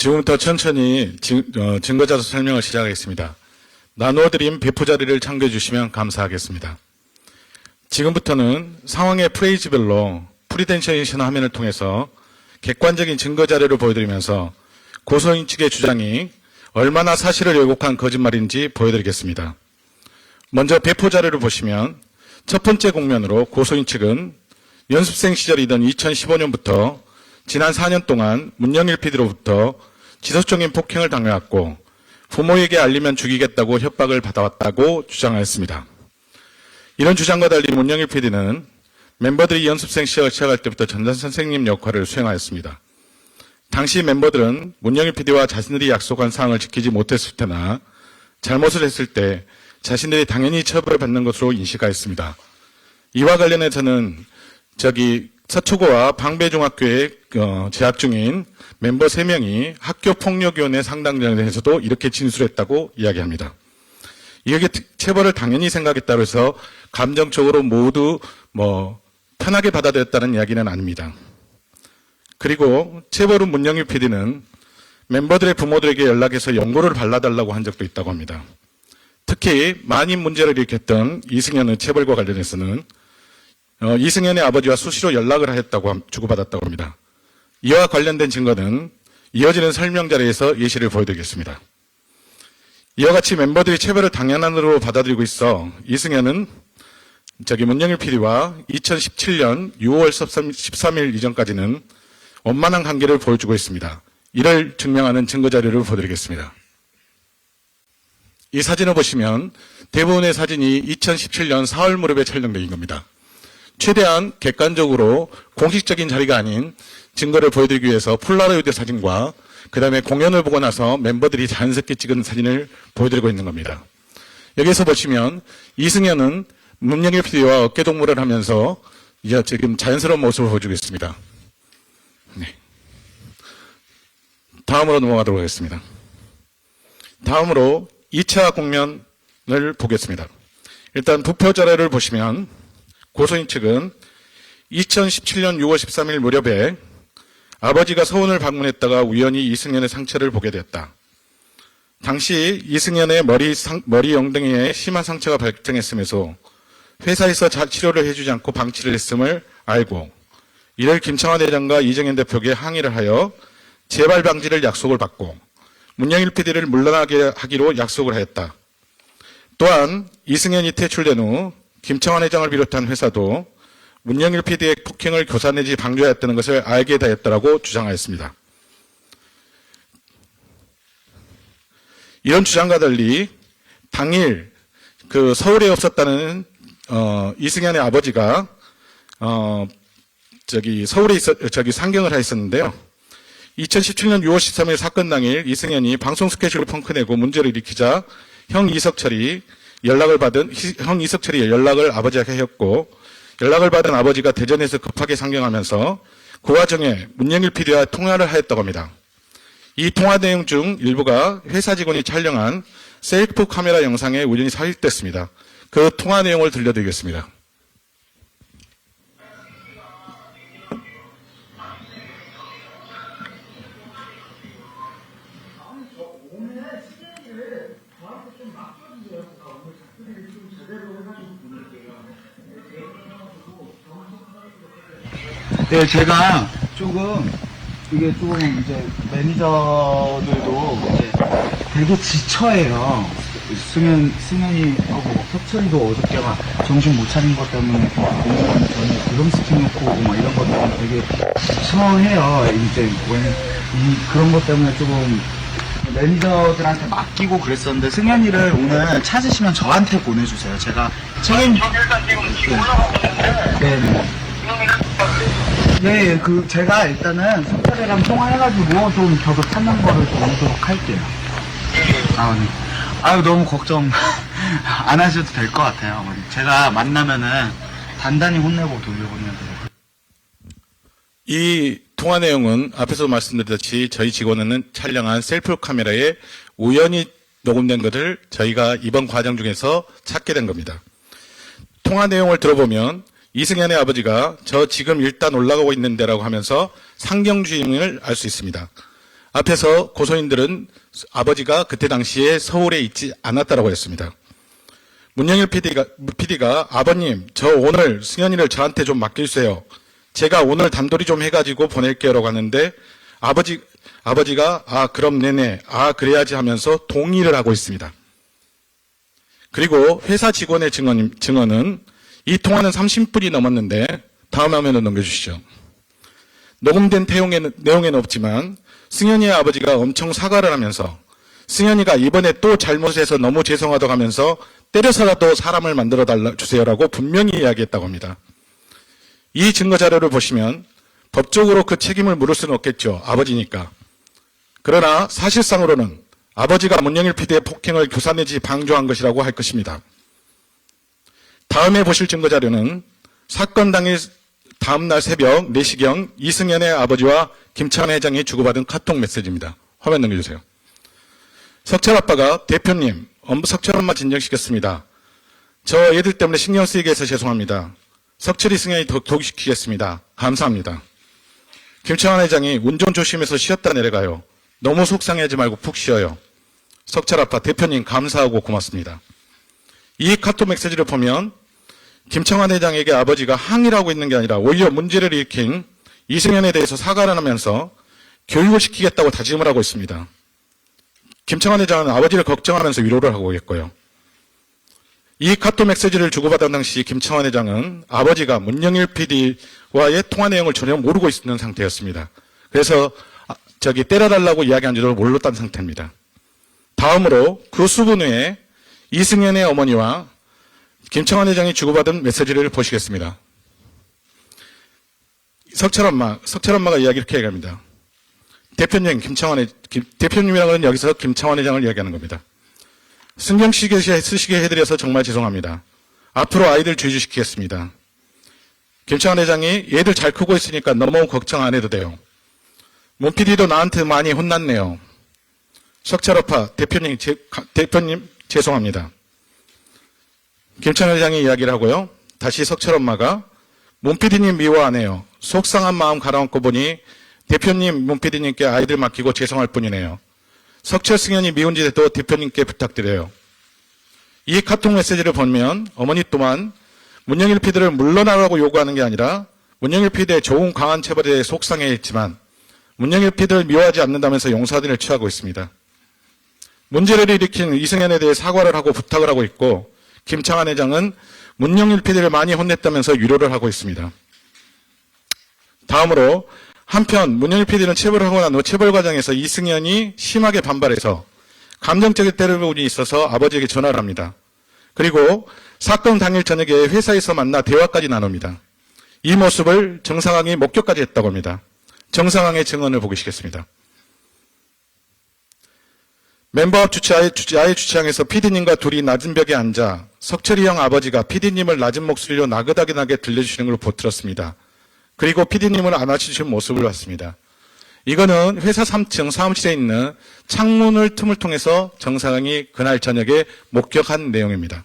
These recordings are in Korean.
지금부터 천천히 증거자료 설명을 시작하겠습니다. 나누어드린 배포 자리를 참고해 주시면 감사하겠습니다. 지금부터는 상황의 프레이즈별로 프리덴셔이션 화면을 통해서 객관적인 증거 자료를 보여드리면서 고소인 측의 주장이 얼마나 사실을 왜곡한 거짓말인지 보여드리겠습니다. 먼저 배포 자료를 보시면 첫 번째 공면으로 고소인 측은 연습생 시절이던 2015년부터 지난 4년 동안 문영일 PD로부터 지속적인 폭행을 당해왔고 부모에게 알리면 죽이겠다고 협박을 받아왔다고 주장하였습니다. 이런 주장과 달리 문영일 PD는 멤버들이 연습생 시절을 시작할 때부터 전담 선생님 역할을 수행하였습니다. 당시 멤버들은 문영일 PD와 자신들이 약속한 사항을 지키지 못했을 때나 잘못을 했을 때 자신들이 당연히 처벌받는 것으로 인식하였습니다. 이와 관련해서는 서초고와 방배중학교에 재학 중인 멤버 3명이 학교폭력위원회 상담장에서도 이렇게 진술했다고 이야기합니다. 이게 체벌을 당연히 생각했다고 해서 감정적으로 모두 편하게 받아들였다는 이야기는 아닙니다. 그리고 체벌 후 문영일 PD는 멤버들의 부모들에게 연락해서 연고를 발라달라고 한 적도 있다고 합니다. 특히 많은 문제를 일으켰던 이승현의 체벌과 관련해서는 이승현의 아버지와 수시로 연락을 하였다고 주고받았다고 합니다. 이와 관련된 증거는 이어지는 설명 자료에서 예시를 보여드리겠습니다. 이와 같이 멤버들이 체벌을 당연한으로 받아들이고 있어 이승현은 문영일 PD와 2017년 6월 13일 이전까지는 원만한 관계를 보여주고 있습니다. 이를 증명하는 증거 자료를 보여드리겠습니다. 이 사진을 보시면 대부분의 사진이 2017년 4월 무렵에 촬영된 겁니다. 최대한 객관적으로 공식적인 자리가 아닌 증거를 보여드리기 위해서 폴라로이드 사진과 그 다음에 공연을 보고 나서 멤버들이 자연스럽게 찍은 사진을 보여드리고 있는 겁니다. 여기서 보시면 이승현은 문영일 PD와 어깨동무를 하면서 지금 자연스러운 모습을 보여주고 있습니다. 네. 다음으로 넘어가도록 하겠습니다. 다음으로 2차 공면을 보겠습니다. 일단 부표 자료를 보시면 고소인 측은 2017년 6월 13일 무렵에 아버지가 서원을 방문했다가 우연히 이승현의 상처를 보게 되었다. 당시 이승현의 머리 엉덩이에 심한 상처가 발생했음에도 회사에서 치료를 해주지 않고 방치를 했음을 알고 이를 김창완 회장과 이정현 대표에게 항의를 하여 재발 방지를 약속을 받고 문영일 PD를 물러나게 하기로 약속을 하였다. 또한 이승현이 퇴출된 후 김창완 회장을 비롯한 회사도 문영일 PD의 폭행을 교사 내지 방조하였다는 것을 알게 되었다라고 주장하였습니다. 이런 주장과 달리 당일 서울에 없었다는 이승현의 아버지가 서울에 상경을 하였었는데요. 2017년 6월 13일 사건 당일 이승현이 방송 스케줄을 펑크내고 문제를 일으키자 형 이석철이 연락을 아버지에게 하였고 연락을 받은 아버지가 대전에서 급하게 상경하면서 그 와중에 문영일 PD와 통화를 하였다고 합니다. 이 통화 내용 중 일부가 회사 직원이 촬영한 셀프 카메라 영상에 우연히 삽입됐습니다. 그 통화 내용을 들려드리겠습니다. 네, 제가 이게 이제 매니저들도 이제 되게 지쳐해요. 승현이 석철이도 어저께 막 정신 못 차린 것 때문에 오늘 전에 부dom스팅 놓고 오고 막 이런 것 때문에 되게 지쳐해요. 이제 그런 것 때문에 조금 매니저들한테 맡기고 그랬었는데 승현이를 오늘 찾으시면 저한테 보내주세요. 제가 저는 일단 지금 올라가고 있는데. 네네. 네, 제가 일단은 석철이랑 통화해가지고 좀 저도 찾는 거를 좀 오도록 할게요. 아, 네. 아유, 너무 걱정 안 하셔도 될 것 같아요, 어머니. 제가 만나면은 단단히 혼내고 돌려보내면 돼요. 이 통화 내용은 앞에서 말씀드렸듯이 저희 직원은 촬영한 셀프 카메라에 우연히 녹음된 것을 저희가 이번 과정 중에서 찾게 된 겁니다. 통화 내용을 들어보면 이승현의 아버지가 저 지금 일단 올라가고 있는데라고 하면서 상경 주임을 알 수 있습니다. 앞에서 고소인들은 아버지가 그때 당시에 서울에 있지 않았다고 했습니다. 문영일 PD가 아버님, 저 오늘 승현이를 저한테 좀 맡겨주세요. 제가 오늘 단돌이 좀 해가지고 보낼게요라고 하는데 아버지가 그럼 네네, 그래야지 하면서 동의를 하고 있습니다. 그리고 회사 직원의 증언은 이 통화는 30분이 넘었는데 다음 화면을 넘겨주시죠. 녹음된 내용에는 없지만 승현이의 아버지가 엄청 사과를 하면서 승현이가 이번에 또 잘못해서 너무 죄송하다고 하면서 때려서라도 사람을 만들어 주세요라고 분명히 이야기했다고 합니다. 이 증거 자료를 보시면 법적으로 그 책임을 물을 수는 없겠죠. 아버지니까. 그러나 사실상으로는 아버지가 문영일 PD의 폭행을 교사 내지 방조한 것이라고 할 것입니다. 다음에 보실 증거 자료는 사건 당일 다음날 새벽 4시경 이승현의 아버지와 김창완 회장이 주고받은 카톡 메시지입니다. 화면 넘겨주세요. 석철 아빠가 대표님, 석철 엄마 진정시켰습니다. 저 애들 때문에 신경 쓰이게 해서 죄송합니다. 석철이 승현이 독시키겠습니다. 감사합니다. 김창완 회장이 운전 조심해서 쉬었다 내려가요. 너무 속상해하지 말고 푹 쉬어요. 석철 아빠, 대표님 감사하고 고맙습니다. 이 카톡 메시지를 보면 김창완 회장에게 아버지가 항의를 하고 있는 게 아니라 오히려 문제를 일으킨 이승현에 대해서 사과를 하면서 교육을 시키겠다고 다짐을 하고 있습니다. 김창완 회장은 아버지를 걱정하면서 위로를 하고 있고요. 이 카톡 메시지를 주고받은 당시 김창완 회장은 아버지가 문영일 PD와의 통화 내용을 전혀 모르고 있는 상태였습니다. 그래서 때려달라고 이야기한 줄을 몰랐던 상태입니다. 다음으로 그 수분 후에 이승현의 어머니와 김창완 회장이 주고받은 메시지를 보시겠습니다. 석철 엄마가 이렇게 얘기합니다. 대표님이라고 하는 여기서 김창완 회장을 이야기하는 겁니다. 신경 쓰시게 해드려서 정말 죄송합니다. 앞으로 아이들 주의시키겠습니다. 김창완 회장이 얘들 잘 크고 있으니까 너무 걱정 안 해도 돼요. 문 PD도 나한테 많이 혼났네요. 석철 아빠, 대표님 죄송합니다. 김창완 회장이 이야기를 하고요. 다시 석철 엄마가 문 PD님 미워 안 해요. 속상한 마음 가라앉고 보니 대표님 문 PD님께 아이들 맡기고 죄송할 뿐이네요. 석철 승현이 미운 짓에도 대표님께 부탁드려요. 이 카톡 메시지를 보면 어머니 또한 문영일 PD를 물러나라고 요구하는 게 아니라 문영일 PD의 좋은 강한 체벌에 대해 속상해했지만 문영일 PD를 미워하지 않는다면서 용서하기를 취하고 있습니다. 문제를 일으킨 이승현에 대해 사과를 하고 부탁을 하고 있고 김창완 회장은 문영일 PD를 많이 혼냈다면서 위로를 하고 있습니다. 다음으로 한편 문영일 PD는 체벌을 하고 난 후 체벌 과정에서 이승현이 심하게 반발해서 감정적인 때려부분이 있어서 아버지에게 전화를 합니다. 그리고 사건 당일 저녁에 회사에서 만나 대화까지 나눕니다. 이 모습을 정상황이 목격까지 했다고 합니다. 정상황의 증언을 보시겠습니다. 멤버업 아예 주차장에서 PD님과 둘이 낮은 벽에 앉아 석철이 형 아버지가 PD님을 낮은 목소리로 나긋나긋하게 들려주시는 걸 보들었습니다. 그리고 PD님을 안아주시는 모습을 봤습니다. 이거는 회사 3층 사무실에 있는 창문을 틈을 통해서 정상이 그날 저녁에 목격한 내용입니다.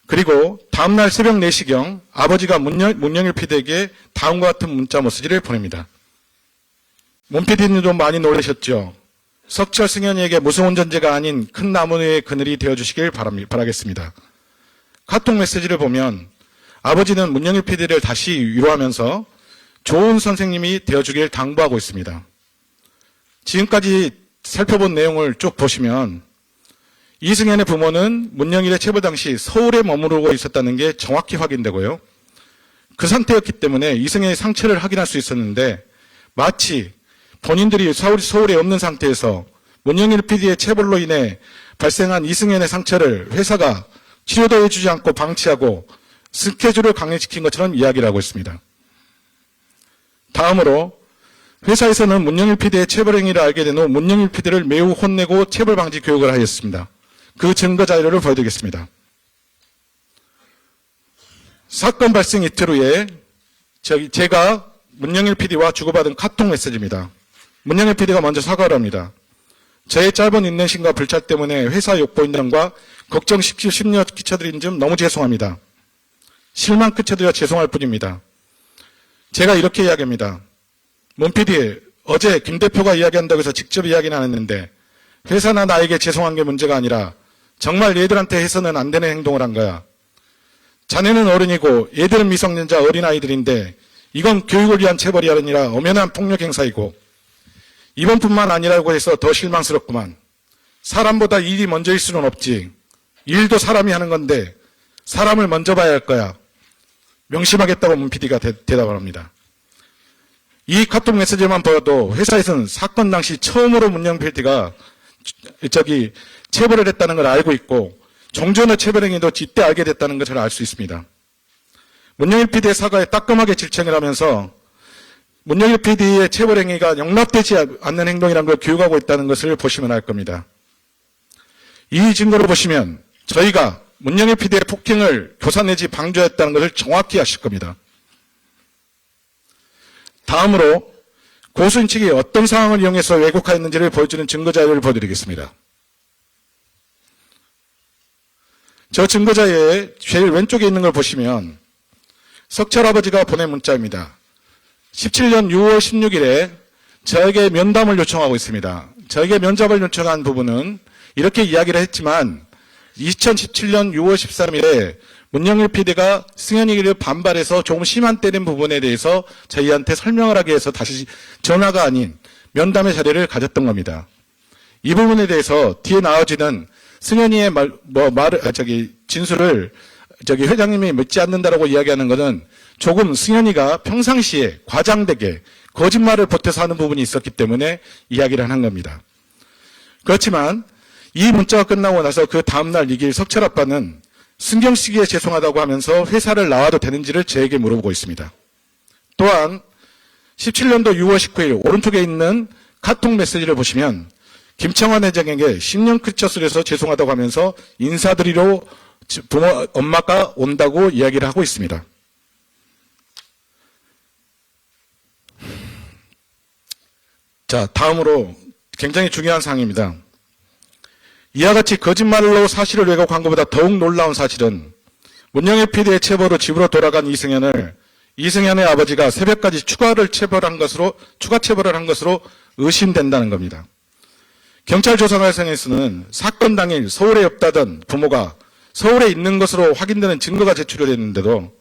그리고 다음날 새벽 4시경 아버지가 문영일 PD에게 다음과 같은 문자 메시지를 보냅니다. 문 PD님도 많이 놀라셨죠? 석철 승현이에게 무서운 존재가 아닌 큰 나무 위의 그늘이 되어주시길 바라겠습니다. 카톡 메시지를 보면 아버지는 문영일 PD를 다시 위로하면서 좋은 선생님이 되어주길 당부하고 있습니다. 지금까지 살펴본 내용을 쭉 보시면 이승현의 부모는 문영일의 체벌 당시 서울에 머무르고 있었다는 게 정확히 확인되고요. 그 상태였기 때문에 이승현의 상처를 확인할 수 있었는데 마치 본인들이 서울에 없는 상태에서 문영일 PD의 체벌로 인해 발생한 이승현의 상처를 회사가 치료도 해주지 않고 방치하고 스케줄을 강행시킨 것처럼 이야기를 하고 있습니다. 다음으로 회사에서는 문영일 PD의 체벌 행위를 알게 된 후 문영일 PD를 매우 혼내고 체벌 방지 교육을 하였습니다. 그 증거 자료를 보여드리겠습니다. 사건 발생 이틀 후에 제가 문영일 PD와 주고받은 카톡 메시지입니다. 문영일 PD가 먼저 사과를 합니다. 저의 짧은 인내심과 불찰 때문에 회사 욕보인단과 걱정시킬 심려 끼쳐드린 점 너무 죄송합니다. 실망 끼쳐드려 죄송할 뿐입니다. 제가 이렇게 이야기합니다. 문 PD, 어제 김 대표가 이야기한다고 해서 직접 이야기는 안 했는데 회사나 나에게 죄송한 게 문제가 아니라 정말 얘들한테 해서는 안 되는 행동을 한 거야. 자네는 어른이고 얘들은 미성년자 어린아이들인데 이건 교육을 위한 체벌이 아니라 엄연한 폭력 행사이고 이번뿐만 아니라고 해서 더 실망스럽구만. 사람보다 일이 먼저일 수는 없지. 일도 사람이 하는 건데 사람을 먼저 봐야 할 거야. 명심하겠다고 문 PD가 대답을 합니다. 이 카톡 메시지만 보여도 회사에서는 사건 당시 처음으로 문영 PD가 체벌을 했다는 걸 알고 있고 종전의 체벌 행위도 이때 알게 됐다는 것을 알 수 있습니다. 문영일 PD의 사과에 따끔하게 질책을 하면서 문영일 PD의 체벌 행위가 용납되지 않는 행동이라는 걸 교육하고 있다는 것을 보시면 알 겁니다. 이 증거를 보시면 저희가 문영일 PD의 폭행을 교사 내지 방조했다는 것을 정확히 아실 겁니다. 다음으로 고소인 측이 어떤 상황을 이용해서 왜곡하였는지를 보여주는 증거자료를 보여드리겠습니다. 저 증거자료의 제일 왼쪽에 있는 걸 보시면 석철 아버지가 보낸 문자입니다. 17년 6월 16일에 저에게 면담을 요청하고 있습니다. 저에게 면접을 요청한 부분은 이렇게 이야기를 했지만 2017년 6월 13일에 문영일 PD가 승현이를 반발해서 조금 심한 때린 부분에 대해서 저희한테 설명을 하기 위해서 다시 전화가 아닌 면담의 자리를 가졌던 겁니다. 이 부분에 대해서 뒤에 나와지는 승현이의 진술을 회장님이 믿지 않는다라고 이야기하는 것은 조금 승현이가 평상시에 과장되게 거짓말을 보태서 하는 부분이 있었기 때문에 이야기를 하는 겁니다. 그렇지만 이 문자가 끝나고 나서 그 다음날 이길 석철 아빠는 승경 씨에게 죄송하다고 하면서 회사를 나와도 되는지를 저에게 물어보고 있습니다. 또한 17년도 6월 19일 오른쪽에 있는 카톡 메시지를 보시면 김청환 회장에게 10년 크처스를 해서 죄송하다고 하면서 인사드리러 부모 엄마가 온다고 이야기를 하고 있습니다. 자, 다음으로 굉장히 중요한 사항입니다. 이와 같이 거짓말로 사실을 왜곡한 것보다 더욱 놀라운 사실은 문영일 PD의 체벌로 집으로 돌아간 이승현의 아버지가 새벽까지 추가 체벌을 한 것으로 의심된다는 겁니다. 경찰 조사 과정에서는 사건 당일 서울에 없다던 부모가 서울에 있는 것으로 확인되는 증거가 제출을 했는데도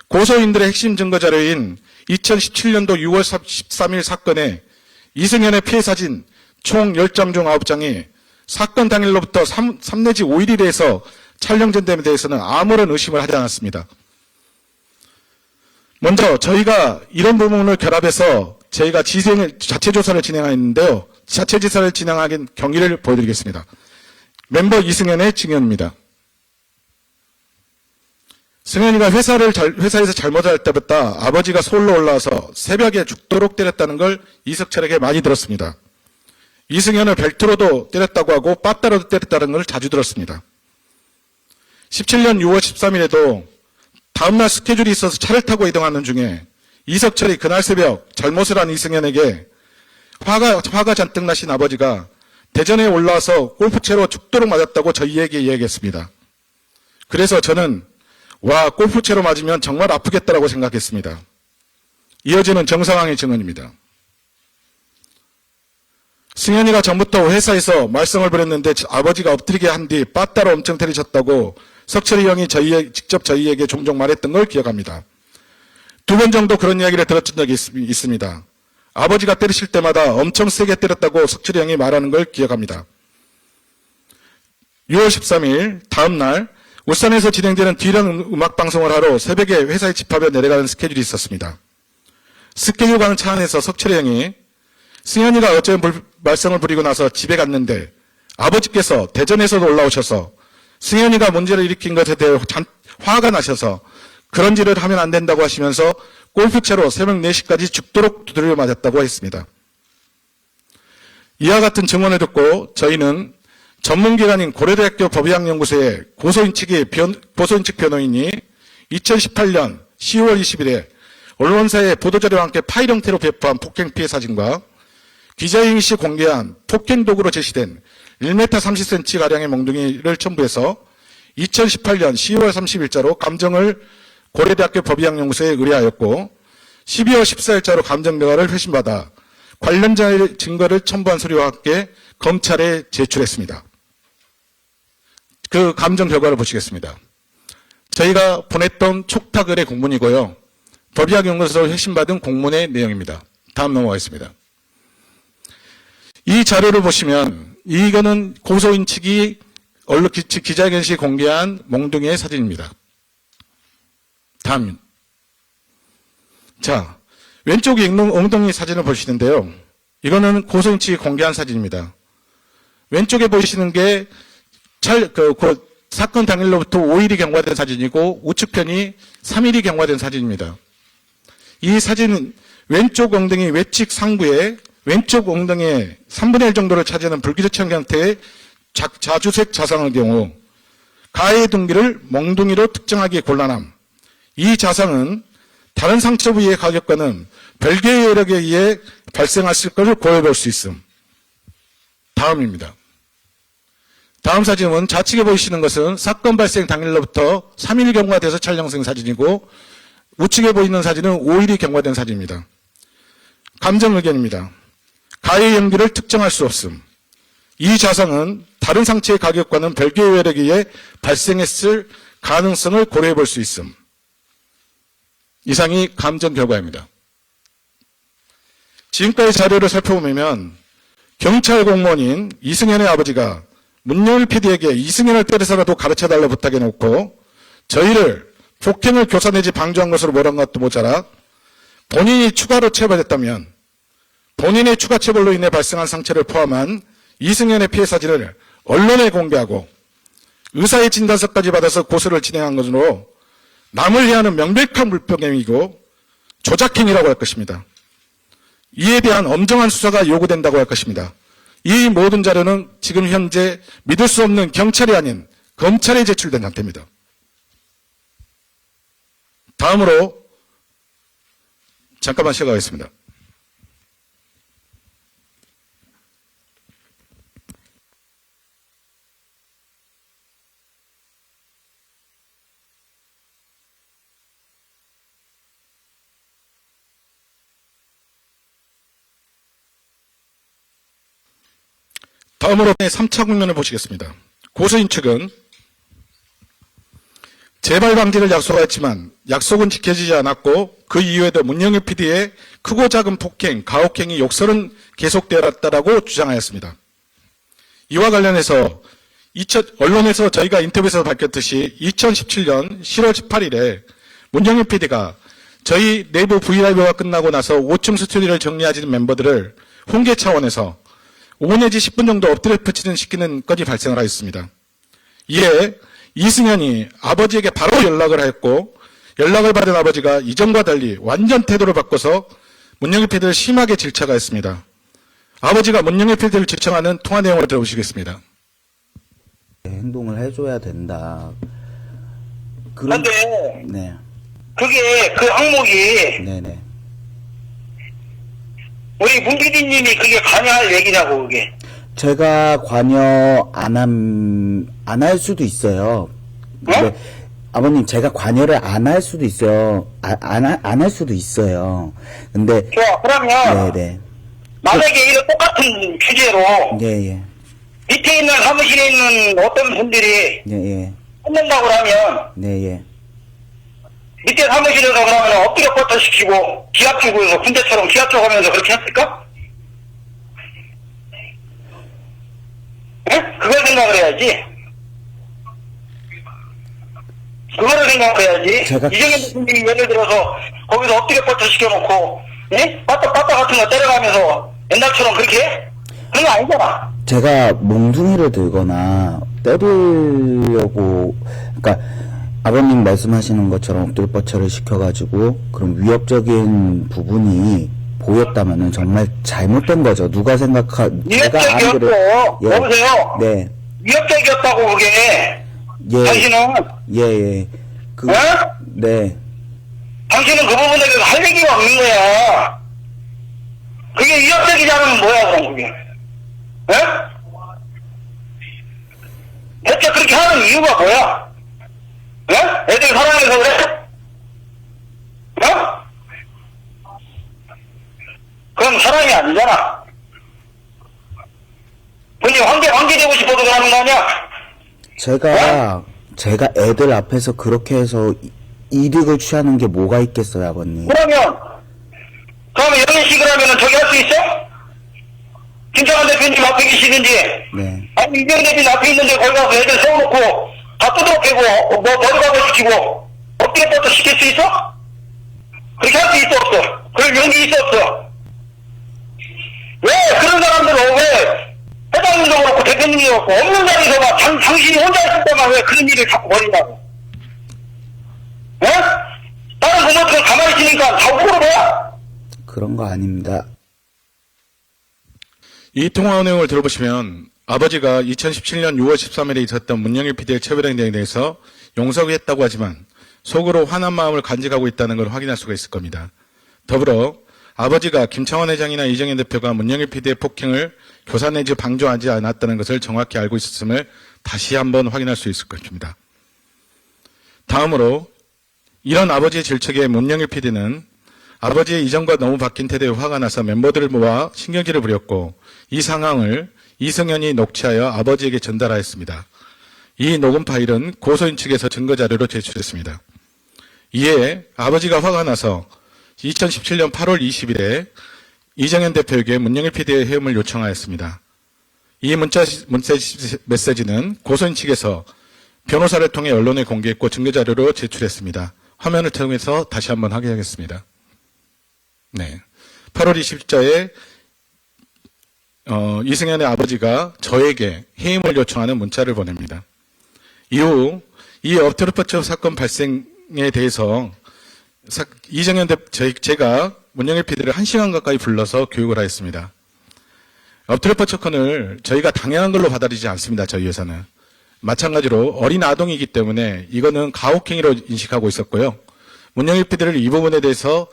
고소인들의 핵심 증거 자료인 2017년도 6월 13일 사건에 이승현의 피해 사진 총 10장 중 9장이 사건 당일로부터 3 내지 5일이 돼서 촬영된 데 대해서는 아무런 의심을 하지 않았습니다. 먼저 저희가 이런 부분을 결합해서 저희가 자체 조사를 진행했는데요. 자체 조사를 진행하긴 경위를 보여드리겠습니다. 멤버 이승현의 증언입니다. 승현이가 회사에서 잘못할 때부터 아버지가 서울로 올라와서 새벽에 죽도록 때렸다는 걸 이석철에게 많이 들었습니다. 이승현을 벨트로도 때렸다고 하고 빠따로도 때렸다는 걸 자주 들었습니다. 17년 6월 13일에도 다음날 스케줄이 있어서 차를 타고 이동하는 중에 이석철이 그날 새벽 잘못을 한 이승현에게 화가 잔뜩 나신 아버지가 대전에 올라와서 골프채로 죽도록 맞았다고 저희에게 이야기했습니다. 그래서 저는 골프채로 맞으면 정말 아프겠다라고 생각했습니다. 이어지는 정상황의 증언입니다. 승현이가 전부터 회사에서 말썽을 부렸는데 아버지가 엎드리게 한 뒤 빠따로 엄청 때리셨다고 석철이 형이 직접 저희에게 종종 말했던 걸 기억합니다. 2번 정도 그런 이야기를 들었던 적이 있습니다. 아버지가 때리실 때마다 엄청 세게 때렸다고 석철이 형이 말하는 걸 기억합니다. 6월 13일 다음 날 울산에서 진행되는 D런 음악방송을 하러 새벽에 회사에 집합에 내려가는 스케줄이 있었습니다. 스케줄 가는 차 안에서 석철이 형이 승현이가 어제 말썽을 부리고 나서 집에 갔는데 아버지께서 대전에서도 올라오셔서 승현이가 문제를 일으킨 것에 대해 화가 나셔서 그런 짓을 하면 안 된다고 하시면서 골프채로 새벽 4시까지 죽도록 두드려 맞았다고 했습니다. 이와 같은 증언을 듣고 저희는 전문기관인 고려대학교 법의학연구소의 고소인 측 변호인이 2018년 10월 20일에 언론사의 보도자료와 함께 파일 형태로 배포한 폭행 피해 사진과 기자회견 시 공개한 폭행 도구로 제시된 1m 30cm가량의 몽둥이를 첨부해서 2018년 10월 30일자로 감정을 고려대학교 법의학연구소에 의뢰하였고 12월 14일자로 감정대화를 회신받아 관련자의 증거를 첨부한 서류와 함께 검찰에 제출했습니다. 그 감정 결과를 보시겠습니다. 저희가 보냈던 촉탁 의뢰 공문이고요. 법의학연구소로 회신받은 공문의 내용입니다. 다음 넘어가겠습니다. 이 자료를 보시면 이거는 고소인 측이 언론 기자회견 시 공개한 몽둥이의 사진입니다. 다음. 자, 왼쪽에 있는 엉덩이 사진을 보시는데요. 이거는 고소인 측이 공개한 사진입니다. 왼쪽에 보시는 게 사건 당일로부터 5일이 경과된 사진이고 우측편이 3일이 경과된 사진입니다. 이 사진은 왼쪽 엉덩이 외측 상부에 왼쪽 엉덩이의 3분의 1 정도를 차지하는 불규칙한 형태의 자주색 자상의 경우 가해 동기를 몽둥이로 특정하기 곤란함. 이 자상은 다른 상처 부위의 가격과는 별개의 여력에 의해 발생했을 것을 고려해볼 수 있음. 다음입니다. 다음 사진은 좌측에 보이시는 것은 사건 발생 당일로부터 3일 경과돼서 촬영된 사진이고 우측에 보이는 사진은 5일이 경과된 사진입니다. 감정 의견입니다. 가해 연기를 특정할 수 없음. 이 자상은 다른 상처의 가격과는 별개의 여력에 의해 발생했을 가능성을 고려해 볼 수 있음. 이상이 감정 결과입니다. 지금까지 자료를 살펴보면 경찰 공무원인 이승현의 아버지가 문영일 PD에게 이승현을 때려서라도 가르쳐달라 부탁해놓고 저희를 폭행을 교사 내지 방조한 것으로 몰아간 것도 모자라 본인이 추가로 체벌했다면 본인의 추가 체벌로 인해 발생한 상처를 포함한 이승현의 피해 사진을 언론에 공개하고 의사의 진단서까지 받아서 고소를 진행한 것으로 남을 해하는 명백한 불법행위이고 조작행위라고 할 것입니다. 이에 대한 엄정한 수사가 요구된다고 할 것입니다. 이 모든 자료는 지금 현재 믿을 수 없는 경찰이 아닌 검찰에 제출된 상태입니다. 다음으로 잠깐만 쉬어가겠습니다. 다음으로 3차 국면을 보시겠습니다. 고소인 측은 재발 방지를 약속하였지만 약속은 지켜지지 않았고 그 이후에도 문영일 PD의 크고 작은 폭행, 가혹행위, 욕설은 계속되었다라고 주장하였습니다. 이와 관련해서 언론에서 저희가 인터뷰에서 밝혔듯이 2017년 10월 18일에 문영일 PD가 저희 내부 브이라이브가 끝나고 나서 5층 스튜디오를 정리하는 멤버들을 훈계 차원에서 5 내지 10분 정도 엎드려 펴치는 시키는 건이 발생을 하였습니다. 이에 이승현이 아버지에게 바로 연락을 하였고 연락을 받은 아버지가 이전과 달리 완전 태도를 바꿔서 문영일 PD를 심하게 질책하였습니다. 아버지가 문영일 PD를 질책하는 통화 내용을 들어보시겠습니다. 행동을 해줘야 된다. 그런데 네. 그게 그 항목이 네네. 우리 문 PD님이 그게 관여할 얘기냐고 그게. 제가 관여 안 할 수도 있어요. 근데 아버님 제가 관여를 안 할 수도 있어요. 안 할 수도 있어요. 근데 좋아. 그러면 네네. 만약에 이런 똑같은 주제로 예예. 밑에 있는 사무실에 있는 어떤 분들이 예예. 했는다고 하면 네예. 밑에 사무실에서 그러면 엎드려 뻗어 시키고 기압 주고 해서 군대처럼 기압 줘가면서 그렇게 했을까? 응? 그걸 생각을 해야지. 그거를 생각을 해야지. 이정현 대통령이 예를 들어서 거기서 엎드려 뻗어 시켜놓고 예? 빠따 같은 거 때려가면서 옛날처럼 그렇게 해? 그런 거 아니잖아. 제가 몽둥이를 들거나 때리려고 그러니까 아버님 말씀하시는 것처럼 엎드려 뻗쳐를 시켜가지고 그런 위협적인 부분이 보였다면은 정말 잘못된 거죠. 누가 위협적이었어. 여보세요. 네. 위협적이었다고 그게. 예. 당신은. 예. 어? 네. 당신은 그 부분에 대해서 할 얘기가 없는 거야. 그게 위협적이지 않으면 뭐야 그럼 그게. 예? 대체 그렇게 하는 이유가 뭐야? 예? 애들 사랑해서 그래? 어? 그럼 사람이 아니잖아. 근데 황제 되고 싶어서 그러는 거 아니야? 제가 애들 앞에서 그렇게 해서 이득을 취하는 게 뭐가 있겠어요, 아버님? 그러면 연예식을 하면은 저기 할 수 있어? 김창완 대표님 앞에 계시든지. 네. 아니, 이병 대표님 앞에 있는데 거기 가서 애들 세워놓고 다 뜯어 패고, 머리가고 시키고, 엎드려 뻗어 시킬 수 있어? 그렇게 할 수 있어, 없어? 그럴 용기 있어, 없어? 왜, 그런 사람들은 왜, 회장님도 그렇고 대표님도 그렇고, 없는 자리에서만 당신이 혼자 있을 때만 왜 그런 일을 자꾸 벌이냐고. 예? 다른 부모들은 가만히 있으니까 다 웃고 뭐야? 그런 거 아닙니다. 이 통화 내용을 들어보시면 아버지가 2017년 6월 13일에 있었던 문영일 PD의 처벌행동에 대해서 용서를 했다고 하지만 속으로 화난 마음을 간직하고 있다는 걸 확인할 수가 있을 겁니다. 더불어 아버지가 김창완 회장이나 이정현 대표가 문영일 PD의 폭행을 교사 내지 방조하지 않았다는 것을 정확히 알고 있었음을 다시 한번 확인할 수 있을 것입니다. 다음으로 이런 아버지의 질책에 문영일 PD는 아버지의 이전과 너무 바뀐 태도에 화가 나서 멤버들을 모아 신경질을 부렸고 이 상황을 이승현이 녹취하여 아버지에게 전달하였습니다. 이 녹음 파일은 고소인 측에서 증거자료로 제출했습니다. 이에 아버지가 화가 나서 2017년 8월 20일에 이정현 대표에게 문영일 PD의 해임을 요청하였습니다. 이 메시지는 고소인 측에서 변호사를 통해 언론에 공개했고 증거자료로 제출했습니다. 화면을 통해서 다시 한번 확인하겠습니다. 네. 8월 20일자에 이승현의 아버지가 저에게 해임을 요청하는 문자를 보냅니다. 이후 이 엎드려뻗쳐 사건 발생에 대해서 이정현 제가 문영일 PD를 1시간 가까이 불러서 교육을 하였습니다. 엎드려뻗쳐 건을 저희가 당연한 걸로 받아들이지 않습니다. 저희 회사는. 마찬가지로 어린 아동이기 때문에 이거는 가혹행위로 인식하고 있었고요. 문영일 PD를 이 부분에 대해서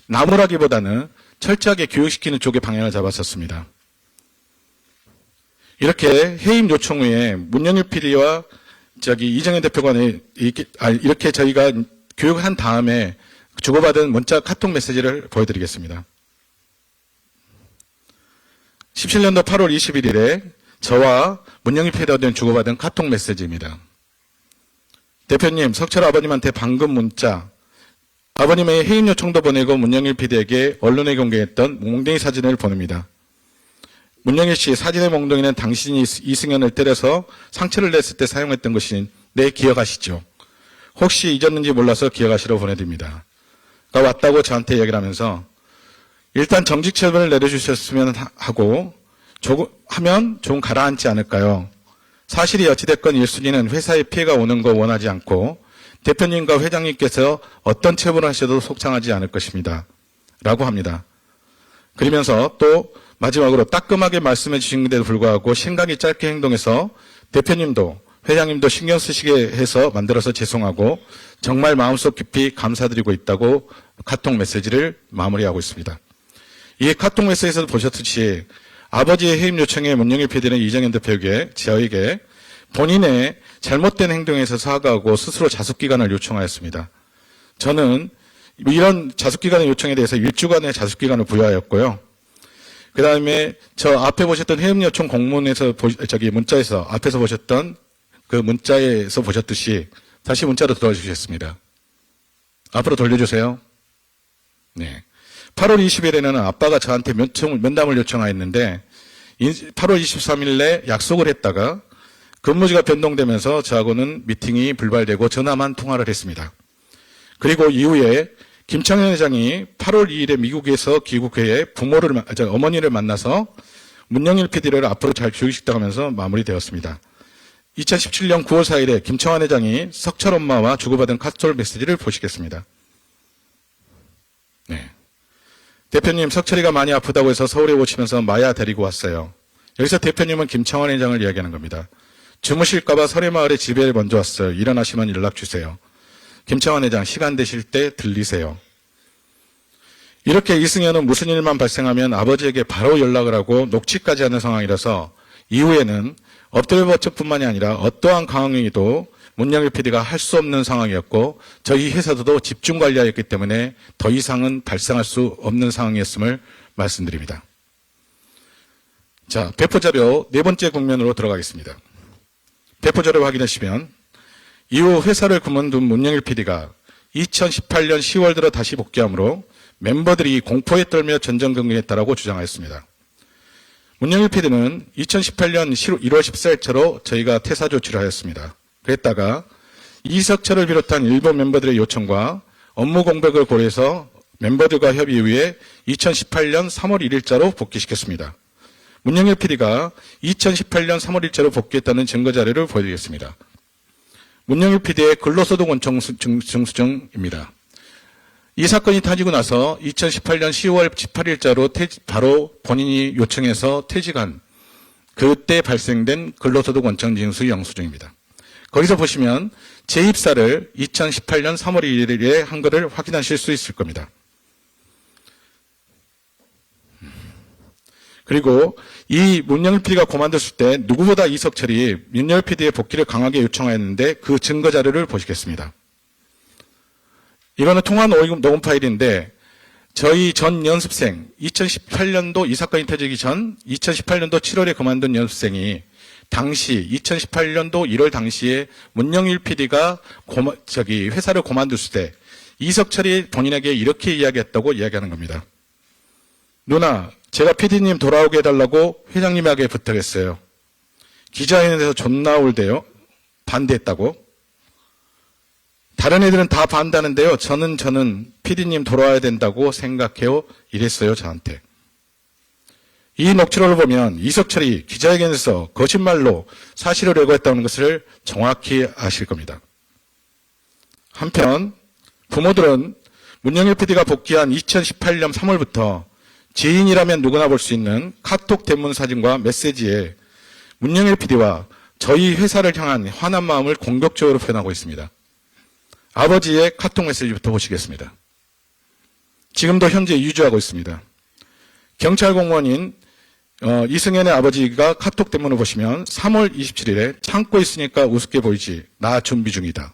나무라기보다는 철저하게 교육시키는 쪽의 방향을 잡았었습니다. 이렇게 해임 요청 후에 문영일 PD와 이정현 대표 간에 이렇게 저희가 교육을 한 다음에 주고받은 문자 카톡 메시지를 보여드리겠습니다. 17년도 8월 21일에 저와 문영일 PD와 주고받은 카톡 메시지입니다. 대표님, 석철 아버님한테 방금 문자, 아버님의 해임 요청도 보내고 문영일 PD에게 언론에 공개했던 몽둥이 사진을 보냅니다. 문영일 씨, 사진의 몽둥이는 당신이 이승현을 때려서 상처를 냈을 때 사용했던 것이 기억하시죠? 혹시 잊었는지 몰라서 기억하시라고 보내드립니다. 왔다고 저한테 이야기를 하면서 일단 정직 처분을 내려주셨으면 하고 하면 좀 가라앉지 않을까요? 사실이 어찌됐건 1순위는 회사에 피해가 오는 거 원하지 않고 대표님과 회장님께서 어떤 처분을 하셔도 속상하지 않을 것입니다. 라고 합니다. 그러면서 또 마지막으로 따끔하게 말씀해 주신데도 불구하고 심각이 짧게 행동해서 대표님도 회장님도 신경 쓰시게 해서 만들어서 죄송하고 정말 마음속 깊이 감사드리고 있다고 카톡 메시지를 마무리하고 있습니다. 이 카톡 메시지에서 보셨듯이 아버지의 해임 요청에 문영일 PD는 이정현 대표에게 저에게 본인의 잘못된 행동에서 사과하고 스스로 자숙기간을 요청하였습니다. 저는 이런 자숙기간의 요청에 대해서 1주간의 자숙기간을 부여하였고요. 그 다음에 저 앞에 보셨던 해임 요청 공문에서 문자에서 앞에서 보셨던 그 문자에서 보셨듯이 다시 문자로 들어주셨습니다. 앞으로 돌려주세요. 네. 8월 20일에는 아빠가 저한테 면담을 요청하였는데 8월 23일에 약속을 했다가 근무지가 변동되면서 저하고는 미팅이 불발되고 전화만 통화를 했습니다. 그리고 이후에 김창현 회장이 8월 2일에 미국에서 귀국해 어머니를 만나서 문영일 PD를 앞으로 잘 교육시키다면서 마무리되었습니다. 2017년 9월 4일에 김창완 회장이 석철 엄마와 주고받은 카톡 메시지를 보시겠습니다. 네. 대표님, 석철이가 많이 아프다고 해서 서울에 오시면서 마야 데리고 왔어요. 여기서 대표님은 김창완 회장을 이야기하는 겁니다. 주무실까봐 설해마을에 집에 먼저 왔어요. 일어나시면 연락 주세요. 김창완 회장, 시간 되실 때 들리세요. 이렇게 이승현은 무슨 일만 발생하면 아버지에게 바로 연락을 하고 녹취까지 하는 상황이라서 이후에는 엎드려버쳐뿐만이 아니라 어떠한 강행위도 문영일 PD가 할 수 없는 상황이었고 저희 회사도 집중 관리하였기 때문에 더 이상은 발생할 수 없는 상황이었음을 말씀드립니다. 자, 배포자료 네 번째 국면으로 들어가겠습니다. 배포자료 확인하시면 이후 회사를 그만둔 문영일 PD가 2018년 10월 들어 다시 복귀하므로 멤버들이 공포에 떨며 전전긍긍했다라고 주장하였습니다. 문영일 PD는 2018년 1월 14일자로 저희가 퇴사 조치를 하였습니다. 그랬다가 이석철을 비롯한 일본 멤버들의 요청과 업무 공백을 고려해서 멤버들과 협의 이후에 2018년 3월 1일자로 복귀시켰습니다. 문영일 PD가 2018년 3월 1일자로 복귀했다는 증거 자료를 보여드리겠습니다. 문영일 PD의 근로소득 원청 증수증입니다. 이 사건이 터지고 나서 2018년 10월 18일자로 바로 본인이 요청해서 퇴직한 그때 발생된 근로소득 원청 징수 영수증입니다. 거기서 보시면 재입사를 2018년 3월 1일에 한 것을 확인하실 수 있을 겁니다. 그리고 이 문영일 PD가 그만뒀을 때 누구보다 이석철이 문영일 PD의 복귀를 강하게 요청하였는데 그 증거 자료를 보시겠습니다. 이거는 통화 녹음 파일인데 저희 전 연습생 2018년도 이 사건이 터지기 전 2018년도 7월에 그만둔 연습생이 당시 2018년도 1월 당시에 문영일 PD가 회사를 그만뒀을 때 이석철이 본인에게 이렇게 이야기했다고 이야기하는 겁니다. 누나, 제가 PD님 돌아오게 해달라고 회장님에게 부탁했어요. 기자회견에서 존나 울대요. 반대했다고. 다른 애들은 다 반대하는데요. 저는 PD님 돌아와야 된다고 생각해요. 이랬어요, 저한테. 이 녹취록을 보면 이석철이 기자회견에서 거짓말로 사실을 왜곡했다는 것을 정확히 아실 겁니다. 한편 부모들은 문영일 PD가 복귀한 2018년 3월부터 지인이라면 누구나 볼 수 있는 카톡 대문 사진과 메시지에 문영일 PD와 저희 회사를 향한 화난 마음을 공격적으로 표현하고 있습니다. 아버지의 카톡 메시지부터 보시겠습니다. 지금도 현재 유지하고 있습니다. 경찰 공무원인 이승현의 아버지가 카톡 대문을 보시면 3월 27일에 참고 있으니까 우습게 보이지. 나 준비 중이다.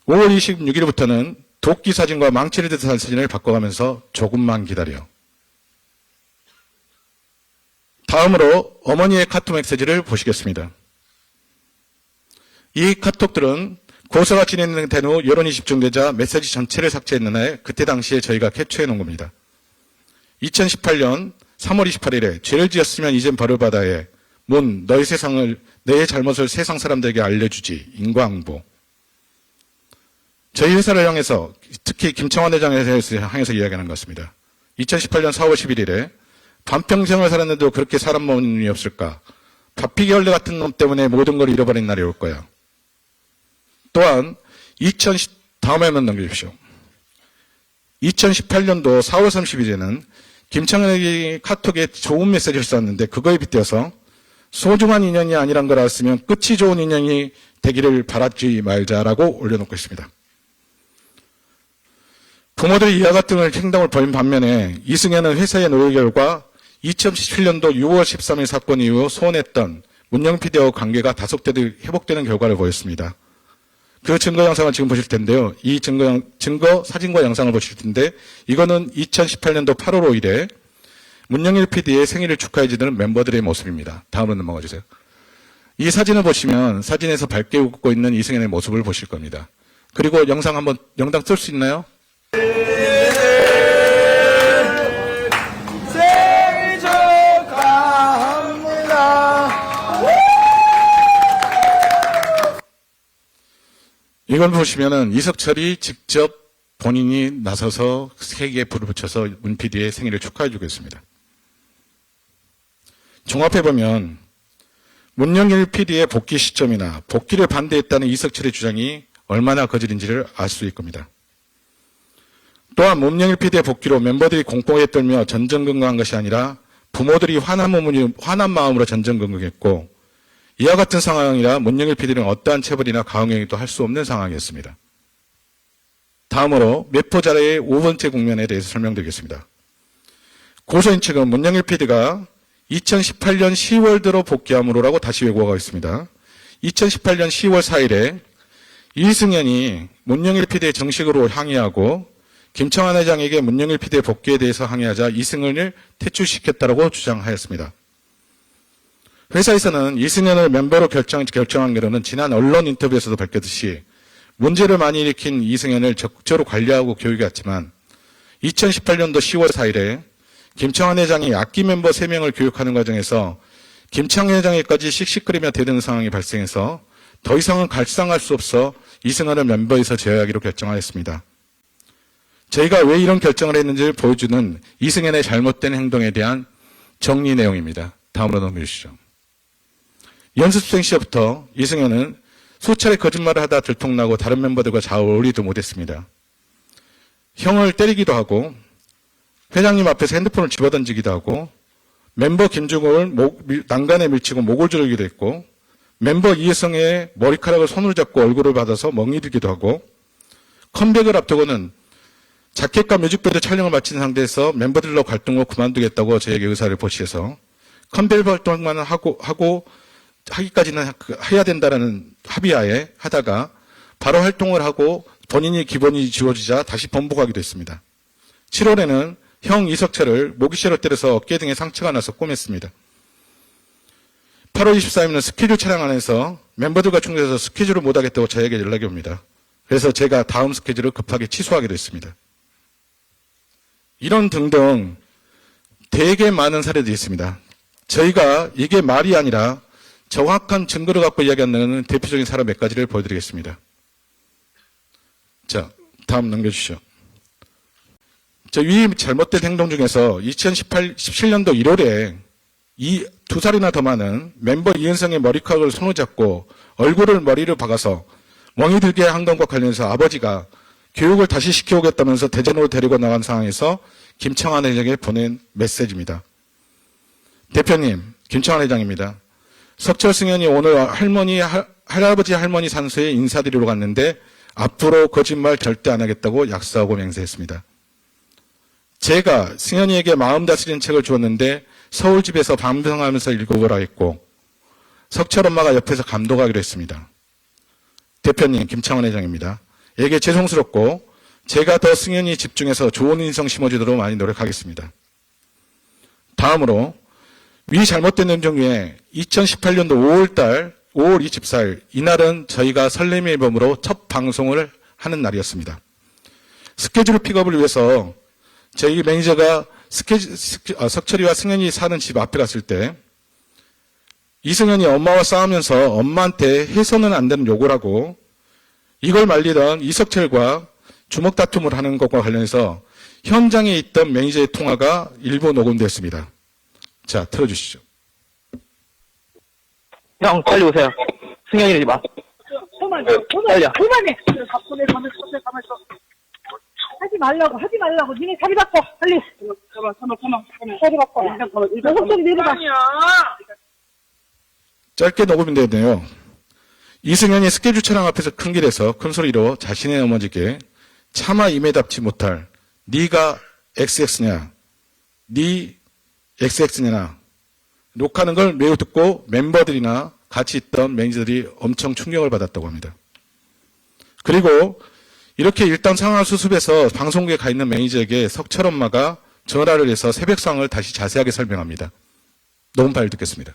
5월 26일부터는 도끼 사진과 망치를 든 사진을 바꿔가면서 조금만 기다려. 다음으로 어머니의 카톡 메시지를 보시겠습니다. 이 카톡들은 고소가 진행된 후 여론이 집중되자 메시지 전체를 삭제했는데 그때 당시에 저희가 캡처해 놓은 겁니다. 2018년 3월 28일에 죄를 지었으면 이젠 벌을 받아야 해. 너의 잘못을 세상 사람들에게 알려주지. 인과응보. 저희 회사를 향해서 특히 김청환 회장을 향해서 이야기하는 것 같습니다. 2018년 4월 11일에 반평생을 살았는데도 그렇게 사람 먹는 놈이 없을까. 밥피기 얼레 같은 놈 때문에 모든 걸 잃어버린 날이 올 거야. 또한 다음에 한번 넘겨주십시오. 2018년도 4월 30일에는 김청환이 카톡에 좋은 메시지를 썼는데 그거에 빗대어서 소중한 인연이 아니란 걸 알았으면 끝이 좋은 인연이 되기를 바라지 말자라고 올려놓고 있습니다. 부모들이 이와 같은 행동을 벌인 반면에 이승현은 회사의 노력 결과 2017년도 6월 13일 사건 이후 소원했던 문영 PD와 관계가 다속되듯 회복되는 결과를 보였습니다. 그 증거 영상을 지금 보실 텐데요. 이 증거 사진과 영상을 보실 텐데 이거는 2018년도 8월 5일에 문영일 PD의 생일을 축하해주는 멤버들의 모습입니다. 다음으로 넘어가 주세요. 이 사진을 보시면 사진에서 밝게 웃고 있는 이승현의 모습을 보실 겁니다. 그리고 영상 쓸 수 있나요? 생일 축하합니다. 이걸 보시면은 이석철이 직접 본인이 나서서 세계에 불을 붙여서 문 PD의 생일을 축하해주고 있습니다. 종합해보면 문영일 PD의 복귀 시점이나 복귀를 반대했다는 이석철의 주장이 얼마나 거짓인지를 알 수 있을 겁니다. 또한 문영일 PD의 복귀로 멤버들이 공포에 떨며 전전긍긍한 것이 아니라 부모들이 화난 마음으로 전전긍긍했고 이와 같은 상황이라 문영일 PD는 어떠한 체벌이나 가혹행위도 할 수 없는 상황이었습니다. 다음으로 매포 자료의 5번째 국면에 대해서 설명드리겠습니다. 고소인 측은 문영일 PD가 2018년 10월 들어 복귀함으로라고 다시 왜곡하고 있습니다. 2018년 10월 4일에 이승현이 문영일 PD에 정식으로 항의하고 김청환 회장에게 문영일 PD의 복귀에 대해서 항의하자 이승현을 퇴출시켰다고 주장하였습니다. 회사에서는 이승현을 멤버로 결정한 결론은 지난 언론 인터뷰에서도 밝혔듯이 문제를 많이 일으킨 이승현을 적극적으로 관리하고 교육했지만 2018년도 10월 4일에 김청환 회장이 악기 멤버 3명을 교육하는 과정에서 김청환 회장에까지 씩씩거리며 대드는 상황이 발생해서 더 이상은 갈상할 수 없어 이승현을 멤버에서 제외하기로 결정하였습니다. 저희가 왜 이런 결정을 했는지를 보여주는 이승현의 잘못된 행동에 대한 정리 내용입니다. 다음으로 넘겨주시죠. 연습생 시절부터 이승현은 수차례 거짓말을 하다 들통나고 다른 멤버들과 잘 어울리도 못했습니다. 형을 때리기도 하고 회장님 앞에서 핸드폰을 집어던지기도 하고 멤버 김중호를 난간에 밀치고 목을 조르기도 했고 멤버 이혜성의 머리카락을 손으로 잡고 얼굴을 받아서 멍이 들기도 하고 컴백을 앞두고는 자켓과 뮤직비디오 촬영을 마친 상태에서 멤버들로 활동을 그만두겠다고 저에게 의사를 보시해서 컴백 활동만 하기까지는 해야 된다라는 합의하에 하다가 바로 활동을 하고 본인이 기본이 지워지자 다시 번복하기도 했습니다. 7월에는 형 이석철을 모기채로 때려서 어깨 등에 상처가 나서 꼬맸습니다. 8월 24일은 스케줄 촬영 안에서 멤버들과 충돌해서 스케줄을 못하겠다고 저에게 연락이 옵니다. 그래서 제가 다음 스케줄을 급하게 취소하기로 했습니다. 이런 등등 되게 많은 사례들이 있습니다. 저희가 이게 말이 아니라 정확한 증거를 갖고 이야기하는 대표적인 사례 몇 가지를 보여드리겠습니다. 자, 다음 넘겨주시죠. 위 잘못된 행동 중에서 2017년도 1월에 이 2살이나 더 많은 멤버 이은성의 머리카락을 손을 잡고 머리를 박아서 멍이 들게 한 것과 관련해서 아버지가 교육을 다시 시켜오겠다면서 대전으로 데리고 나간 상황에서 김청환 회장에게 보낸 메시지입니다. 대표님, 김청환 회장입니다. 석철 승현이 오늘 할아버지 할머니 산소에 인사드리러 갔는데 앞으로 거짓말 절대 안 하겠다고 약속하고 맹세했습니다. 제가 승현이에게 마음 다스리는 책을 주었는데 서울 집에서 방송하면서 읽어보라 했고 석철 엄마가 옆에서 감독하기로 했습니다. 대표님 김창원 회장입니다. 에게 죄송스럽고 제가 더 승현이 집중해서 좋은 인성 심어주도록 많이 노력하겠습니다. 다음으로 위 잘못된 내용 중에 2018년도 5월 24일 이날은 저희가 설렘의 앨범으로 첫 방송을 하는 날이었습니다. 스케줄 픽업을 위해서 저희 매니저가 석철이와 승현이 사는 집 앞에 갔을 때 이승현이 엄마와 싸우면서 엄마한테 해서는 안 되는 욕을 하고 이걸 말리던 이석철과 주먹 다툼을 하는 것과 관련해서 현장에 있던 매니저의 통화가 일부 녹음됐습니다. 자, 틀어주시죠. 형, 빨리 오세요. 승현이지 마. 빨리야. 그만해. 가만있어. 하지 말라고. 니네 자리 바꿔, 빨리. 가만. 자리 바꿔. 너 손톱이 내려가. 짧게 녹음이 되었네요. 이승현이 스케줄 촬영 앞에서 큰 길에서 큰 소리로 자신의 어머니께 차마 임에답지 못할 네가 XX냐, 네 XX냐 욕하는 걸 매우 듣고 멤버들이나 같이 있던 매니저들이 엄청 충격을 받았다고 합니다. 그리고 이렇게 일단 상황을 수습해서 방송국에 가 있는 매니저에게 석철 엄마가 전화를 해서 새벽 상황을 다시 자세하게 설명합니다. 녹음 파일 듣겠습니다.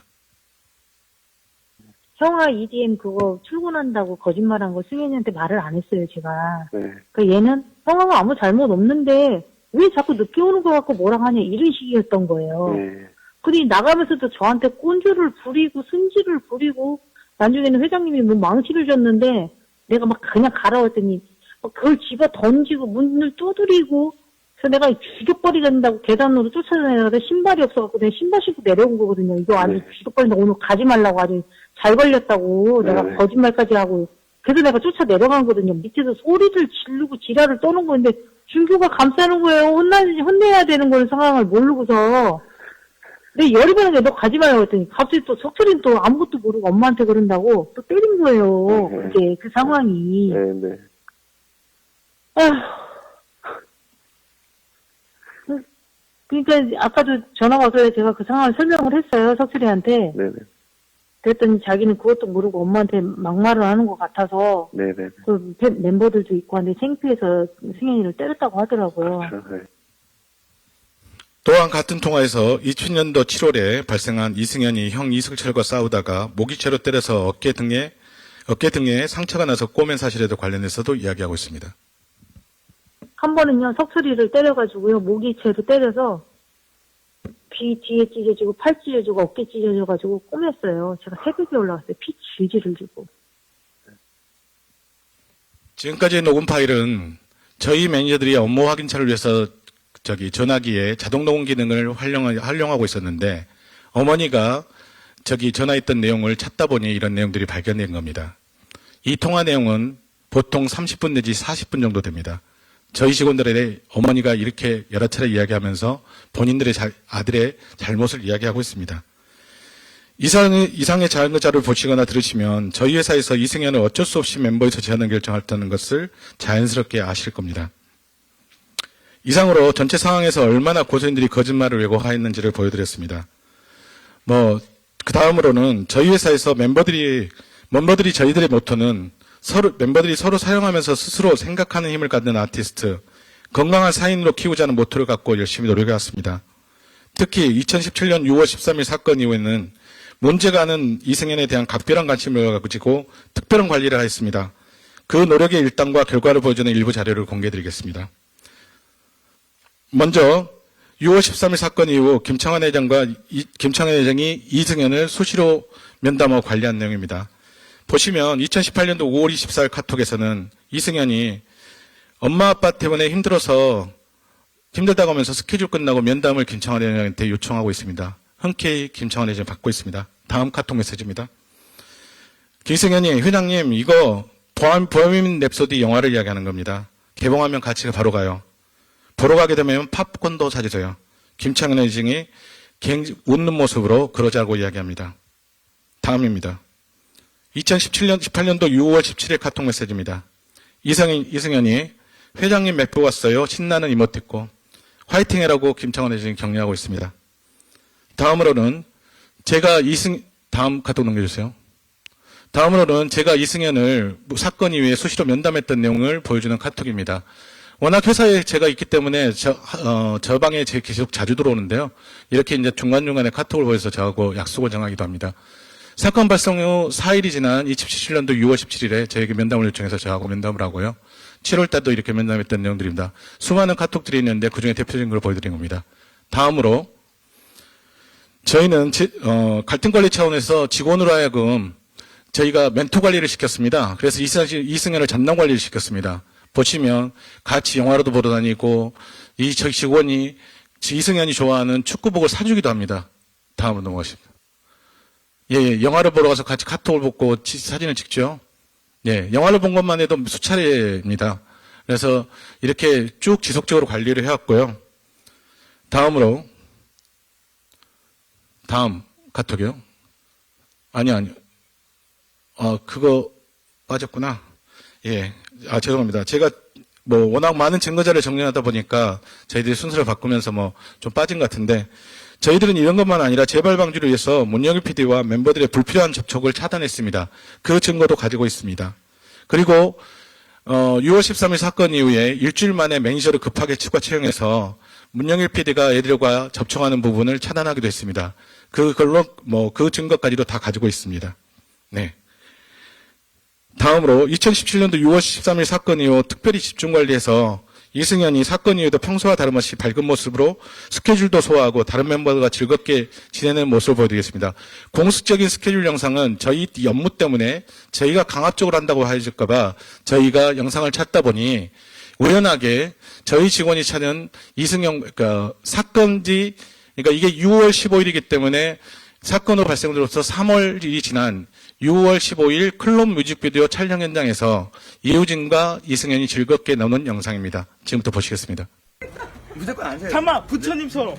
형아 EDM 그거 출근한다고 거짓말한 거 승현이한테 말을 안 했어요, 제가. 네. 그 얘는 형아가 아무 잘못 없는데 왜 자꾸 늦게 오는 거 갖고 뭐라 하냐 이런 식이었던 거예요. 네. 근데 나가면서도 저한테 꼰주를 부리고 승질을 부리고 나중에는 회장님이 뭐 망치를 줬는데 내가 막 그냥 가라왔더니 그걸 집어 던지고 문을 두드리고 그래서 내가 죽여버리겠다고 계단으로 쫓아다니다가 신발이 없어갖고 내가 신발 신고 내려온 거거든요. 이거 아주 죽여버린다 오늘 가지 말라고 아주 잘 걸렸다고 내가 거짓말까지 하고 그래서 내가 쫓아 내려간 거거든요. 밑에서 소리를 지르고 지랄을 떠는 건데 준규가 감싸는 거예요. 혼내야 되는 거는 상황을 모르고서 근데 열이 받는데 너 가지 말라고 했더니 갑자기 또 석철이는 또 아무것도 모르고 엄마한테 그런다고 또 때린 거예요. 이제 그 상황이. 네. 아휴. 그러니까 아까도 전화 와서 제가 그 상황을 설명을 했어요. 석철이한테. 네네. 그랬더니 자기는 그것도 모르고 엄마한테 막말을 하는 것 같아서 네네. 그 멤버들도 있고 한데 창피해서 승현이를 때렸다고 하더라고요. 네. 또한 같은 통화에서 2000년도 7월에 발생한 이승현이 형 이승철과 싸우다가 모기채로 때려서 어깨 등에 상처가 나서 꼬맨 사실에도 관련해서도 이야기하고 있습니다. 한 번은요, 석철이를 때려가지고요, 모기채로 때려서 귀 뒤에 찢어지고 팔 찢어지고 어깨 찢어져가지고 꼬맸어요. 제가 새벽에 올라왔어요. 피 질질 흘리고. 지금까지의 녹음 파일은 저희 매니저들이 업무 확인차를 위해서 전화기에 자동 녹음 기능을 활용하고 있었는데 어머니가 전화했던 내용을 찾다 보니 이런 내용들이 발견된 겁니다. 이 통화 내용은 보통 30분 내지 40분 정도 됩니다. 저희 직원들의 어머니가 이렇게 여러 차례 이야기하면서 본인들의 아들의 잘못을 이야기하고 있습니다. 이상의 자료를 보시거나 들으시면 저희 회사에서 이승현을 어쩔 수 없이 멤버에서 제하는 결정했다는 것을 자연스럽게 아실 겁니다. 이상으로 전체 상황에서 얼마나 고소인들이 거짓말을 왜곡하였는지를 보여드렸습니다. 그 다음으로는 저희 회사에서 멤버들이 저희들의 모토는 멤버들이 서로 사용하면서 스스로 생각하는 힘을 갖는 아티스트, 건강한 사인으로 키우자는 모토를 갖고 열심히 노력해왔습니다. 특히 2017년 6월 13일 사건 이후에는 문제가 아는 이승현에 대한 각별한 관심을 가지고 특별한 관리를 하였습니다. 그 노력의 일당과 결과를 보여주는 일부 자료를 공개해드리겠습니다. 먼저 6월 13일 사건 이후 김창완 회장이 이승현을 수시로 면담하고 관리한 내용입니다. 보시면 2018년도 5월 24일 카톡에서는 이승현이 엄마 아빠 때문에 힘들다고 하면서 스케줄 끝나고 면담을 김창완 회장한테 요청하고 있습니다. 흔쾌히 김창완 회장이 받고 있습니다. 다음 카톡 메시지입니다. 김승현이 회장님 이거 보헤미안 랩소디 영화를 이야기하는 겁니다. 개봉하면 같이 바로 가요. 보러 가게 되면 팝콘도 사주세요. 김창완 회장이 웃는 모습으로 그러자고 이야기합니다. 다음입니다. 2018년도 6월 17일 카톡 메시지입니다. 이승현이 회장님 맵부 왔어요. 신나는 이모티콘. 화이팅 해라고 김창완 회장이 격려하고 있습니다. 다음으로는 다음 카톡 넘겨주세요. 다음으로는 제가 이승현을 사건 이후에 수시로 면담했던 내용을 보여주는 카톡입니다. 워낙 회사에 제가 있기 때문에 저 방에 계속 자주 들어오는데요. 이렇게 이제 중간중간에 카톡을 보여서 저하고 약속을 정하기도 합니다. 사건 발생 후 4일이 지난 2017년도 6월 17일에 저에게 면담을 요청해서 저하고 면담을 하고요. 7월 달도 이렇게 면담했던 내용들입니다. 수많은 카톡들이 있는데 그중에 대표적인 걸 보여드린 겁니다. 다음으로 저희는 갈등 관리 차원에서 직원으로 하여금 저희가 멘토 관리를 시켰습니다. 그래서 이승현을 전담 관리를 시켰습니다. 보시면 같이 영화로도 보러 다니고 저희 직원이 이승현이 좋아하는 축구복을 사주기도 합니다. 다음으로 넘어가십니다. 예, 영화를 보러 가서 같이 카톡을 보고 사진을 찍죠. 예, 영화를 본 것만 해도 수차례입니다. 그래서 이렇게 쭉 지속적으로 관리를 해왔고요. 다음 카톡이요. 아니요. 그거 빠졌구나. 예, 죄송합니다. 제가 워낙 많은 증거자를 정리하다 보니까 저희들이 순서를 바꾸면서 좀 빠진 것 같은데, 저희들은 이런 것만 아니라 재발 방지를 위해서 문영일 PD와 멤버들의 불필요한 접촉을 차단했습니다. 그 증거도 가지고 있습니다. 그리고 6월 13일 사건 이후에 일주일 만에 매니저를 급하게 추가 채용해서 문영일 PD가 애들과 접촉하는 부분을 차단하기도 했습니다. 그걸로 그 증거까지도 다 가지고 있습니다. 네. 다음으로 2017년도 6월 13일 사건 이후 특별히 집중 관리해서 이승현이 사건 이후에도 평소와 다름없이 밝은 모습으로 스케줄도 소화하고 다른 멤버들과 즐겁게 지내는 모습을 보여드리겠습니다. 공식적인 스케줄 영상은 저희 업무 때문에 저희가 강압적으로 한다고 하실까봐 저희가 영상을 찾다 보니 우연하게 저희 직원이 찾은 이승현, 사건지, 이게 6월 15일이기 때문에 사건으로 발생으로부터 3월이 지난 6월 15일 클럽 뮤직비디오 촬영 현장에서 이우진과 이승현이 즐겁게 나오는 영상입니다. 지금부터 보시겠습니다. 무조건 안 세요. 잠깐만, 부처님처럼.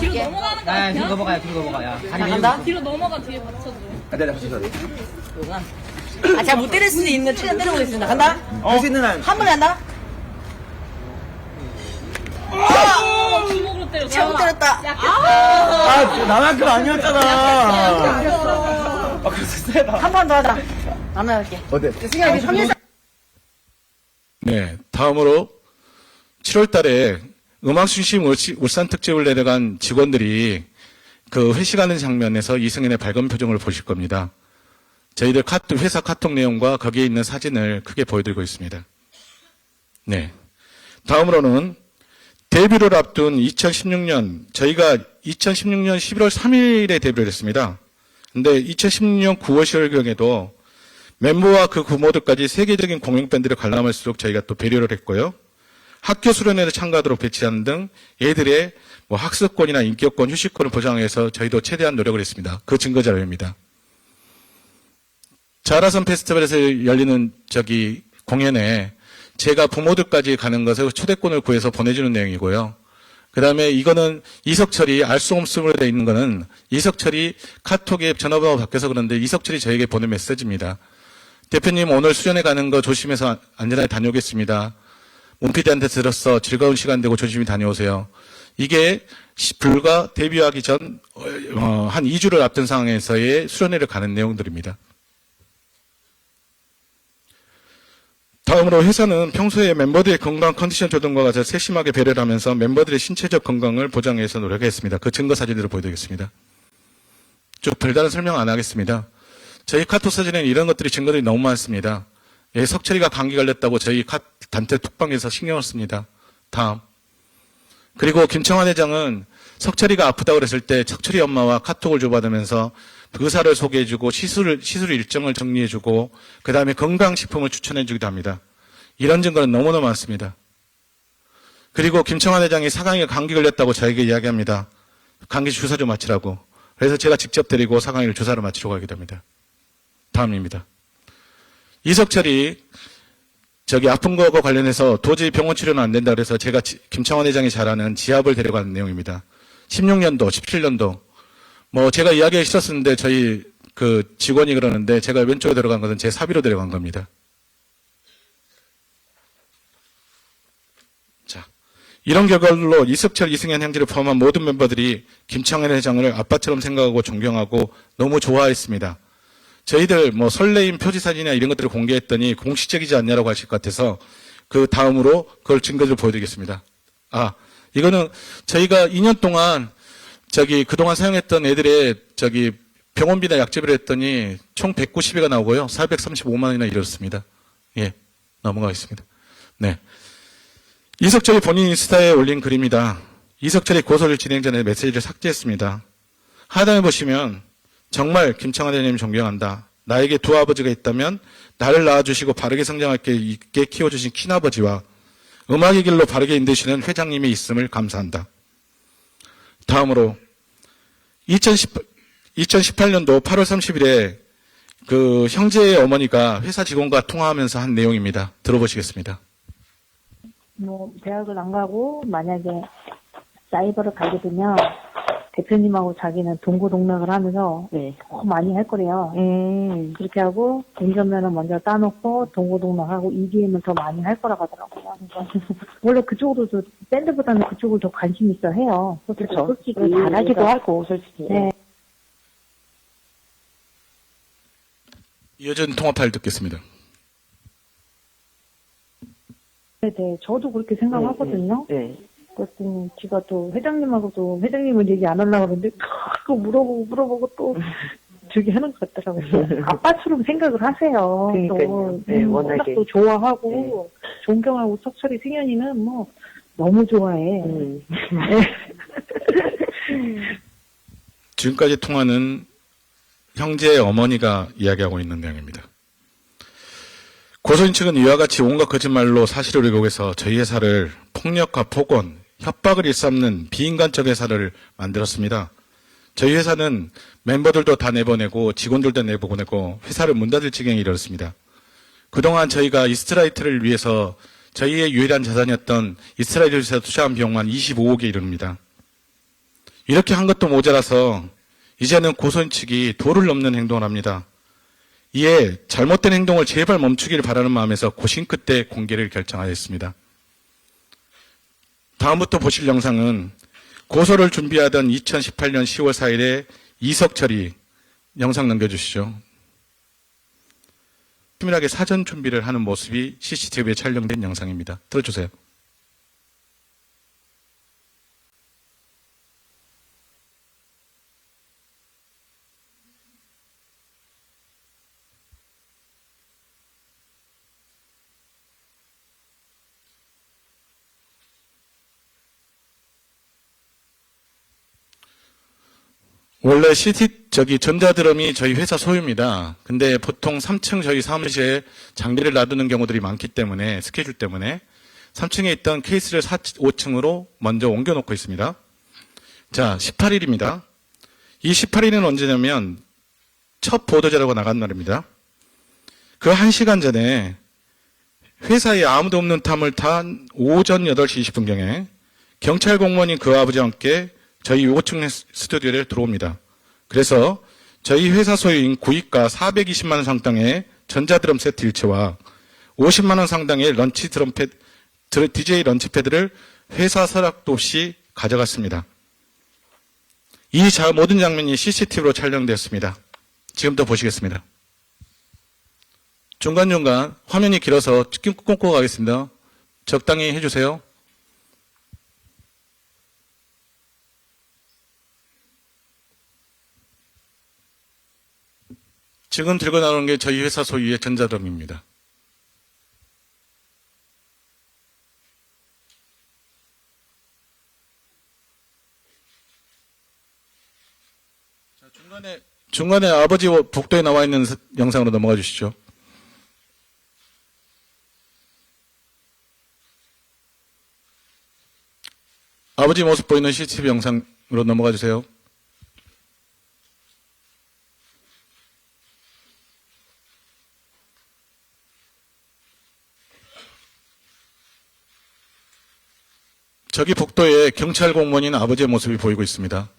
뒤로 넘어가는 거 아니야? 뒤로 넘어가요, 뒤로 넘어가요. 간다? 뒤로 넘어가 뒤에 받쳐줘. 내가 붙여줘. 잘 못 때릴 수도 있는 거 최대한 때려보겠습니다. 간다? 할 수 있는 한. 한 번에 간다? 주먹으로 때려. 잘못 때렸다. 나만큼 아니었잖아. 한 번 더 하자. 안 할게. 어때? 승현이 성일상. 네, 다음으로 7월 달에 음악중심 울산 특집을 내려간 직원들이 그 회식하는 장면에서 이승현의 밝은 표정을 보실 겁니다. 저희들 회사 카톡 내용과 거기에 있는 사진을 크게 보여드리고 있습니다. 네. 다음으로는 데뷔를 앞둔 2016년, 저희가 2016년 11월 3일에 데뷔를 했습니다. 근데 2016년 9월 10월경에도 멤버와 그 부모들까지 세계적인 공연밴드를 관람할수록 저희가 또 배려를 했고요. 학교 수련회를 참가하도록 배치하는 등 얘들의 뭐 학습권이나 인격권, 휴식권을 보장해서 저희도 최대한 노력을 했습니다. 그 증거 자료입니다. 자라선 페스티벌에서 열리는 공연에 제가 부모들까지 가는 것을 초대권을 구해서 보내주는 내용이고요. 그 다음에 이거는 이석철이 알 수 없음으로 되어 있는 거는 이석철이 카톡에 전화번호가 바뀌어서 그런데 이석철이 저에게 보낸 메시지입니다. 대표님 오늘 수련회 가는 거 조심해서 안전하게 다녀오겠습니다. 문피디한테 들었어. 즐거운 시간 되고 조심히 다녀오세요. 이게 불과 데뷔하기 전 한 2주를 앞둔 상황에서의 수련회를 가는 내용들입니다. 다음으로 회사는 평소에 멤버들의 건강 컨디션 조정과 같이 세심하게 배려를 하면서 멤버들의 신체적 건강을 보장하기 위해서 노력했습니다. 그 증거 사진들을 보여드리겠습니다. 쭉 별다른 설명 안 하겠습니다. 저희 카톡 사진에는 이런 것들이 증거들이 너무 많습니다. 예, 석철이가 감기 걸렸다고 저희 단체 톡방에서 신경을 씁니다. 다음. 그리고 김청환 회장은 석철이가 아프다고 그랬을 때 석철이 엄마와 카톡을 주고받으면서 의사를 소개해주고 시술 일정을 정리해주고 그 다음에 건강식품을 추천해주기도 합니다. 이런 증거는 너무나 많습니다. 그리고 김청환 회장이 사강이가 감기 걸렸다고 저에게 이야기합니다. 감기 주사 좀 맞추라고. 그래서 제가 직접 데리고 사강이를 주사를 맞추러 가게 됩니다. 다음입니다. 이석철이 아픈 거하고 관련해서 도저히 병원 치료는 안 된다 그래서 제가 김청환 회장이 잘 아는 지압을 데려가는 내용입니다. 16년도, 17년도 뭐 제가 이야기가 있었는데 저희 그 직원이 그러는데 제가 왼쪽에 들어간 것은 제 사비로 데려간 겁니다. 자, 이런 결과로 이석철, 이승현 형제를 포함한 모든 멤버들이 김청환 회장을 아빠처럼 생각하고 존경하고 너무 좋아했습니다. 저희들 뭐 설레임 표지사진이나 이런 것들을 공개했더니 공식적이지 않냐라고 하실 것 같아서 그 다음으로 그걸 증거를 보여드리겠습니다. 이거는 저희가 2년 동안 그동안 사용했던 애들의 병원비나 약제비를 했더니 총 190회가 나오고요. 435만 원이나 이렇습니다. 예, 넘어가겠습니다. 네. 이석철이 본인 인스타에 올린 글입니다. 이석철이 고소를 진행 전에 메시지를 삭제했습니다. 하단에 보시면 정말 김청환 회장님 존경한다. 나에게 두 아버지가 있다면 나를 낳아주시고 바르게 성장할 게 있게 키워주신 친아버지와 음악의 길로 바르게 인도시는 회장님이 있음을 감사한다. 다음으로 2018년도 8월 30일에 그 형제의 어머니가 회사 직원과 통화하면서 한 내용입니다. 들어보시겠습니다. 뭐 대학을 안 가고 만약에 사이버를 가게 되면 대표님하고 자기는 동고동락을 하면서 더 많이 할 거래요. 그렇게 하고 운전면허 먼저 따놓고 동고동락하고 EDM을 더 많이 할 거라고 하더라고요. 원래 그쪽으로 밴드보다는 그쪽을 더 관심 있어 해요. 그렇죠. 솔직히 잘하기도 하고 솔직히. 네. 이어진 통화 파일 듣겠습니다. 네, 저도 그렇게 생각하거든요. 그랬더니 지가 또 회장님하고도 회장님은 얘기 안 하려고 그러는데 그거 물어보고 또 저기 하는 것 같더라고요. 아빠처럼 생각을 하세요. 그러니까요. 또 워낙에. 또 좋아하고 존경하고 석철이 승현이는 뭐 너무 좋아해. 지금까지 통화는 형제의 어머니가 이야기하고 있는 내용입니다. 고소인 측은 이와 같이 온갖 거짓말로 사실을 왜곡해서 저희 회사를 폭력과 폭언, 협박을 일삼는 비인간적 회사를 만들었습니다. 저희 회사는 멤버들도 다 내보내고 직원들도 내보내고 회사를 문 닫을 지경에 이르렀습니다. 그동안 저희가 이스트라이트를 위해서 저희의 유일한 자산이었던 이스트라이트에서 투자한 비용만 25억에 이릅니다. 이렇게 한 것도 모자라서 이제는 고소인 측이 도를 넘는 행동을 합니다. 이에 잘못된 행동을 제발 멈추기를 바라는 마음에서 고심 끝에 공개를 결정하였습니다. 다음부터 보실 영상은 고소를 준비하던 2018년 10월 4일에 이석철이 영상 넘겨주시죠. 치밀하게 사전 준비를 하는 모습이 CCTV에 촬영된 영상입니다. 들어주세요. 원래 전자드럼이 저희 회사 소유입니다. 근데 보통 3층 저희 사무실에 장비를 놔두는 경우들이 많기 때문에, 스케줄 때문에 3층에 있던 케이스를 5층으로 먼저 옮겨놓고 있습니다. 자, 18일입니다. 이 18일은 언제냐면 첫 보도자료가 나간 날입니다. 그 1시간 전에 회사에 아무도 없는 탐을 탄 오전 8시 20분경에 경찰 공무원인 그 아버지와 함께 저희 5층 스튜디오에 들어옵니다. 그래서 저희 회사 소유인 구입가 420만 원 상당의 전자드럼 세트 일체와 50만 원 상당의 DJ 런치 패드를 회사 서락도 없이 가져갔습니다. 이 모든 장면이 CCTV로 촬영되었습니다. 지금부터 보시겠습니다. 중간중간 화면이 길어서 끊고 가겠습니다. 적당히 해주세요. 지금 들고 나오는 게 저희 회사 소유의 전자드럼입니다. 자, 중간에 아버지 복도에 나와 있는 영상으로 넘어가 주시죠. 아버지 모습 보이는 CCTV 영상으로 넘어가 주세요. 저기 복도에 경찰 공무원인 아버지의 모습이 보이고 있습니다.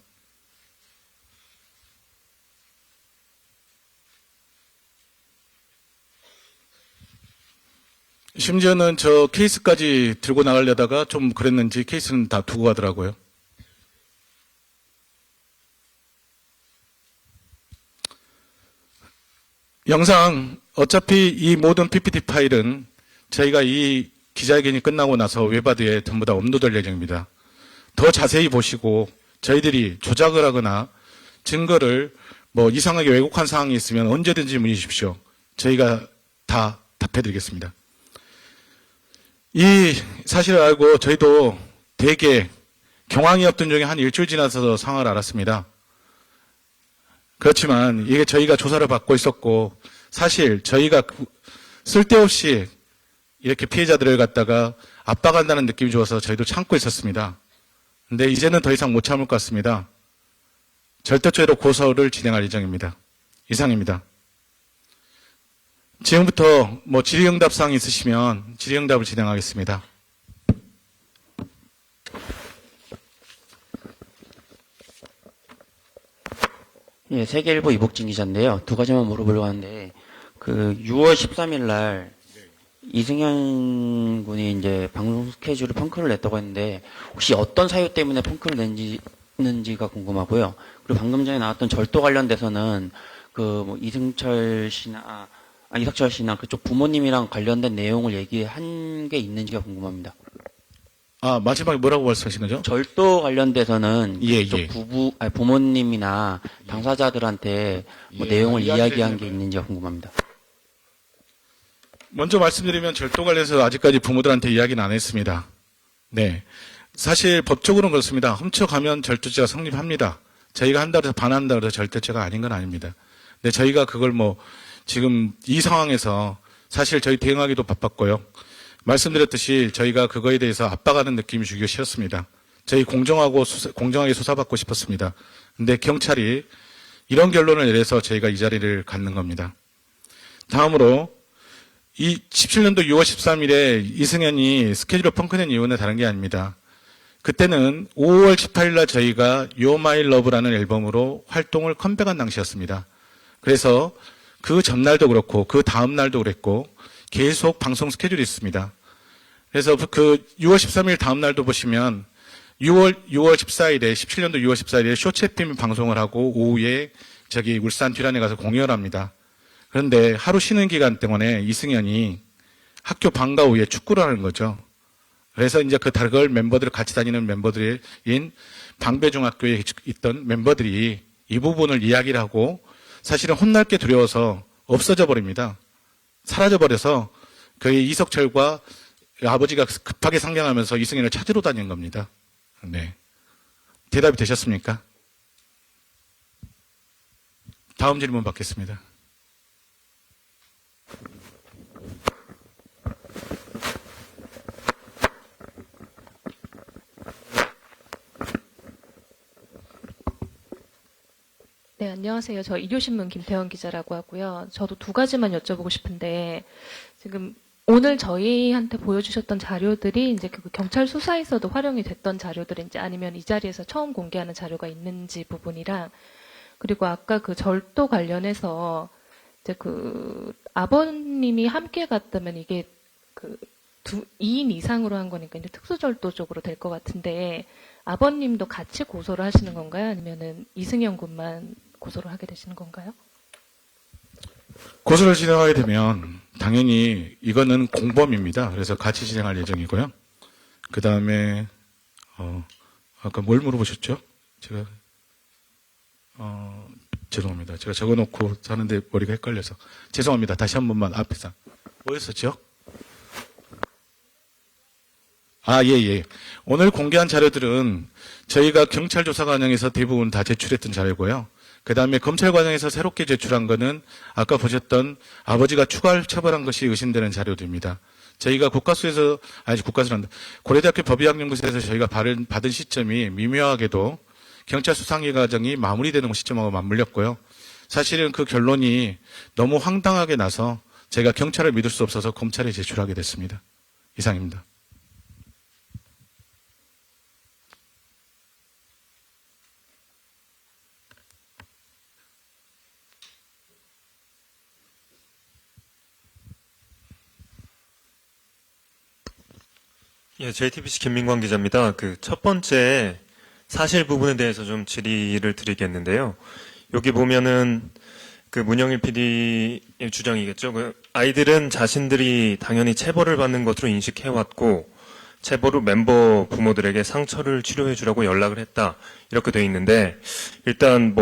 심지어는 저 케이스까지 들고 나가려다가 좀 그랬는지 케이스는 다 두고 가더라고요. 영상, 어차피 이 모든 PPT 파일은 저희가 이 기자회견이 끝나고 나서 웹아드에 전부 다 업로드될 예정입니다. 더 자세히 보시고 저희들이 조작을 하거나 증거를 이상하게 왜곡한 사항이 있으면 언제든지 문의 주십시오. 저희가 다 답해드리겠습니다. 이 사실을 알고 저희도 되게 경황이 없던 중에 한 일주일 지나서 상황을 알았습니다. 그렇지만 이게 저희가 조사를 받고 있었고 사실 저희가 쓸데없이 이렇게 피해자들을 갖다가 압박한다는 느낌이 좋아서 저희도 참고 있었습니다. 근데 이제는 더 이상 못 참을 것 같습니다. 절대죄로 고소를 진행할 예정입니다. 이상입니다. 지금부터 질의응답 사항이 있으시면 질의응답을 진행하겠습니다. 예, 세계일보 이복진 기자인데요. 두 가지만 물어보려고 하는데, 6월 13일 날, 이승현 군이 이제 방송 스케줄을 펑크를 냈다고 했는데, 혹시 어떤 사유 때문에 펑크를 냈는지가 궁금하고요. 그리고 방금 전에 나왔던 절도 관련돼서는, 이석철 씨나 그쪽 부모님이랑 관련된 내용을 얘기한 게 있는지가 궁금합니다. 아, 마지막에 뭐라고 말씀하신 거죠? 절도 관련돼서는 예, 그쪽 예. 부모님이나 당사자들한테 내용을 이야기한 게 있는지가 궁금합니다. 먼저 말씀드리면 절도 관련해서 아직까지 부모들한테 이야기는 안 했습니다. 네. 사실 법적으로는 그렇습니다. 훔쳐가면 절도죄가 성립합니다. 저희가 한다고 해서 반한다고 해서 절도죄가 아닌 건 아닙니다. 근데 저희가 그걸 지금 이 상황에서 사실 저희 대응하기도 바빴고요. 말씀드렸듯이 저희가 그거에 대해서 압박하는 느낌이 주기가 싫었습니다. 저희 공정하게 수사받고 싶었습니다. 근데 경찰이 이런 결론을 내려서 저희가 이 자리를 갖는 겁니다. 다음으로 이 17년도 6월 13일에 이승현이 스케줄을 펑크낸 이유는 다른 게 아닙니다. 그때는 5월 18일 날 저희가 You're My Love라는 앨범으로 활동을 컴백한 당시였습니다. 그래서 그 전날도 그렇고 그 다음 날도 그랬고 계속 방송 스케줄이 있습니다. 그래서 그 6월 13일 다음 날도 보시면 6월 14일에 17년도 6월 14일에 쇼챔피언 방송을 하고 오후에 저기 울산 뒤란에 가서 공연을 합니다. 그런데 하루 쉬는 기간 때문에 이승현이 학교 방과 후에 축구를 하는 거죠. 그래서 이제 그걸 멤버들 같이 다니는 멤버들인 방배중학교에 있던 멤버들이 이 부분을 이야기를 하고 사실은 혼날 게 두려워서 없어져 버립니다. 사라져 버려서 거의 이석철과 아버지가 급하게 상경하면서 이승현을 찾으러 다닌 겁니다. 네. 대답이 되셨습니까? 다음 질문 받겠습니다. 네, 안녕하세요. 저 일요신문 김태원 기자라고 하고요. 저도 두 가지만 여쭤보고 싶은데, 지금 오늘 저희한테 보여주셨던 자료들이 이제 그 경찰 수사에서도 활용이 됐던 자료들인지 아니면 이 자리에서 처음 공개하는 자료가 있는지 부분이랑, 그리고 아까 그 절도 관련해서 이제 그 아버님이 함께 갔다면 이게 그 2인 이상으로 한 거니까 이제 특수절도 쪽으로 될 것 같은데, 아버님도 같이 고소를 하시는 건가요? 아니면은 이승현 군만 고소를 하게 되시는 건가요? 고소를 진행하게 되면 당연히 이거는 공범입니다. 그래서 같이 진행할 예정이고요. 그 다음에 아까 뭘 물어보셨죠? 제가 죄송합니다. 제가 적어놓고 사는데 머리가 헷갈려서 죄송합니다. 다시 한 번만 앞에서 뭐였었죠? 예. 오늘 공개한 자료들은 저희가 경찰 조사 과정에서 대부분 다 제출했던 자료고요. 그 다음에 검찰 과정에서 새롭게 제출한 거는 아까 보셨던 아버지가 추가 처벌한 것이 의심되는 자료들입니다. 저희가 고려대학교 법의학연구소에서 저희가 받은 시점이 미묘하게도 경찰 수사기 과정이 마무리되는 시점하고 맞물렸고요. 사실은 그 결론이 너무 황당하게 나서 제가 경찰을 믿을 수 없어서 검찰에 제출하게 됐습니다. 이상입니다. 예, JTBC 김민광 기자입니다. 그 첫 번째 사실 부분에 대해서 좀 질의를 드리겠는데요. 여기 보면은 그 문영일 PD의 주장이겠죠. 그 아이들은 자신들이 당연히 체벌을 받는 것으로 인식해왔고 체벌 후 멤버 부모들에게 상처를 치료해주라고 연락을 했다. 이렇게 돼 있는데 일단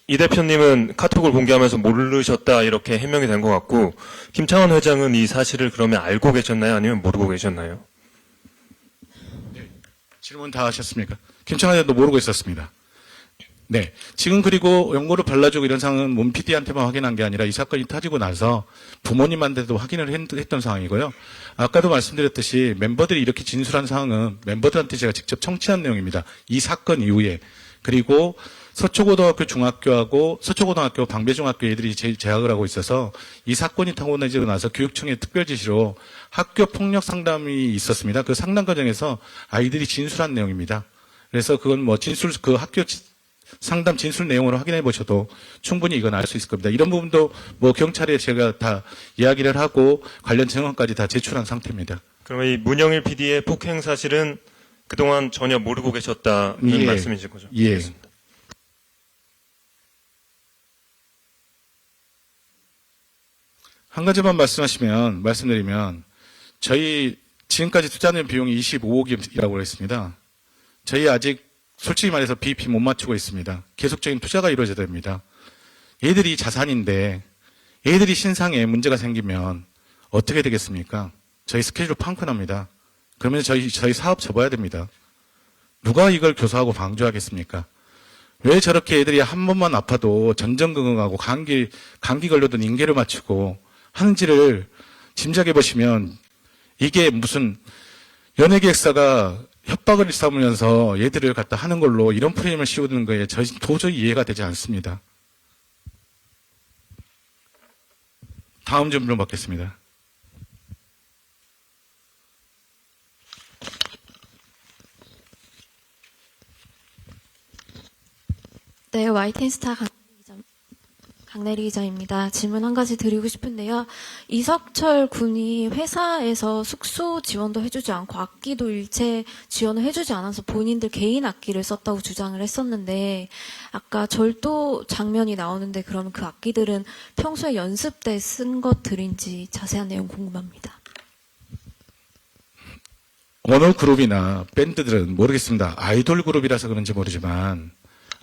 이 대표님은 카톡을 공개하면서 모르셨다 이렇게 해명이 된 것 같고 김창완 회장은 이 사실을 그러면 알고 계셨나요? 아니면 모르고 계셨나요? 질문 다 하셨습니까? 김창완 의원도 모르고 있었습니다. 네. 지금 그리고 연고를 발라주고 이런 상황은 문 PD한테만 확인한 게 아니라 이 사건이 터지고 나서 부모님한테도 확인을 했던 상황이고요. 아까도 말씀드렸듯이 멤버들이 이렇게 진술한 상황은 멤버들한테 제가 직접 청취한 내용입니다. 이 사건 이후에. 그리고 서초고등학교 중학교하고 서초고등학교 방배중학교 애들이 재학을 하고 있어서 이 사건이 터지고 나서 교육청의 특별 지시로 학교 폭력 상담이 있었습니다. 그 상담 과정에서 아이들이 진술한 내용입니다. 그래서 그건 그 학교 상담 진술 내용으로 확인해 보셔도 충분히 이건 알 수 있을 겁니다. 이런 부분도 경찰에 제가 다 이야기를 하고 관련 증언까지 다 제출한 상태입니다. 그러면 이 문영일 PD의 폭행 사실은 그동안 전혀 모르고 계셨다는 말씀이신 거죠? 예. 알겠습니다. 한 가지만 말씀드리면 저희 지금까지 투자하는 비용이 25억이라고 했습니다. 저희 아직 솔직히 말해서 BIP 못 맞추고 있습니다. 계속적인 투자가 이루어져야 됩니다. 얘들이 자산인데 얘들이 신상에 문제가 생기면 어떻게 되겠습니까? 저희 스케줄 펑크납니다. 그러면 저희 사업 접어야 됩니다. 누가 이걸 교사하고 방조하겠습니까? 왜 저렇게 애들이 한 번만 아파도 전전긍긍하고 감기 걸려도 인계를 맞추고 하는지를 짐작해 보시면 이게 무슨 연예기획사가 협박을 삼으면서 얘들을 갖다 하는 걸로 이런 프레임을 씌우는 거에 도저히 이해가 되지 않습니다. 다음 질문 받겠습니다. 네, YTN 스타 장내리 기자입니다. 질문 한 가지 드리고 싶은데요. 이석철 군이 회사에서 숙소 지원도 해주지 않고 악기도 일체 지원을 해주지 않아서 본인들 개인 악기를 썼다고 주장을 했었는데 아까 절도 장면이 나오는데 그러면 그 악기들은 평소에 연습 때 쓴 것들인지 자세한 내용 궁금합니다. 어느 그룹이나 밴드들은 모르겠습니다. 아이돌 그룹이라서 그런지 모르지만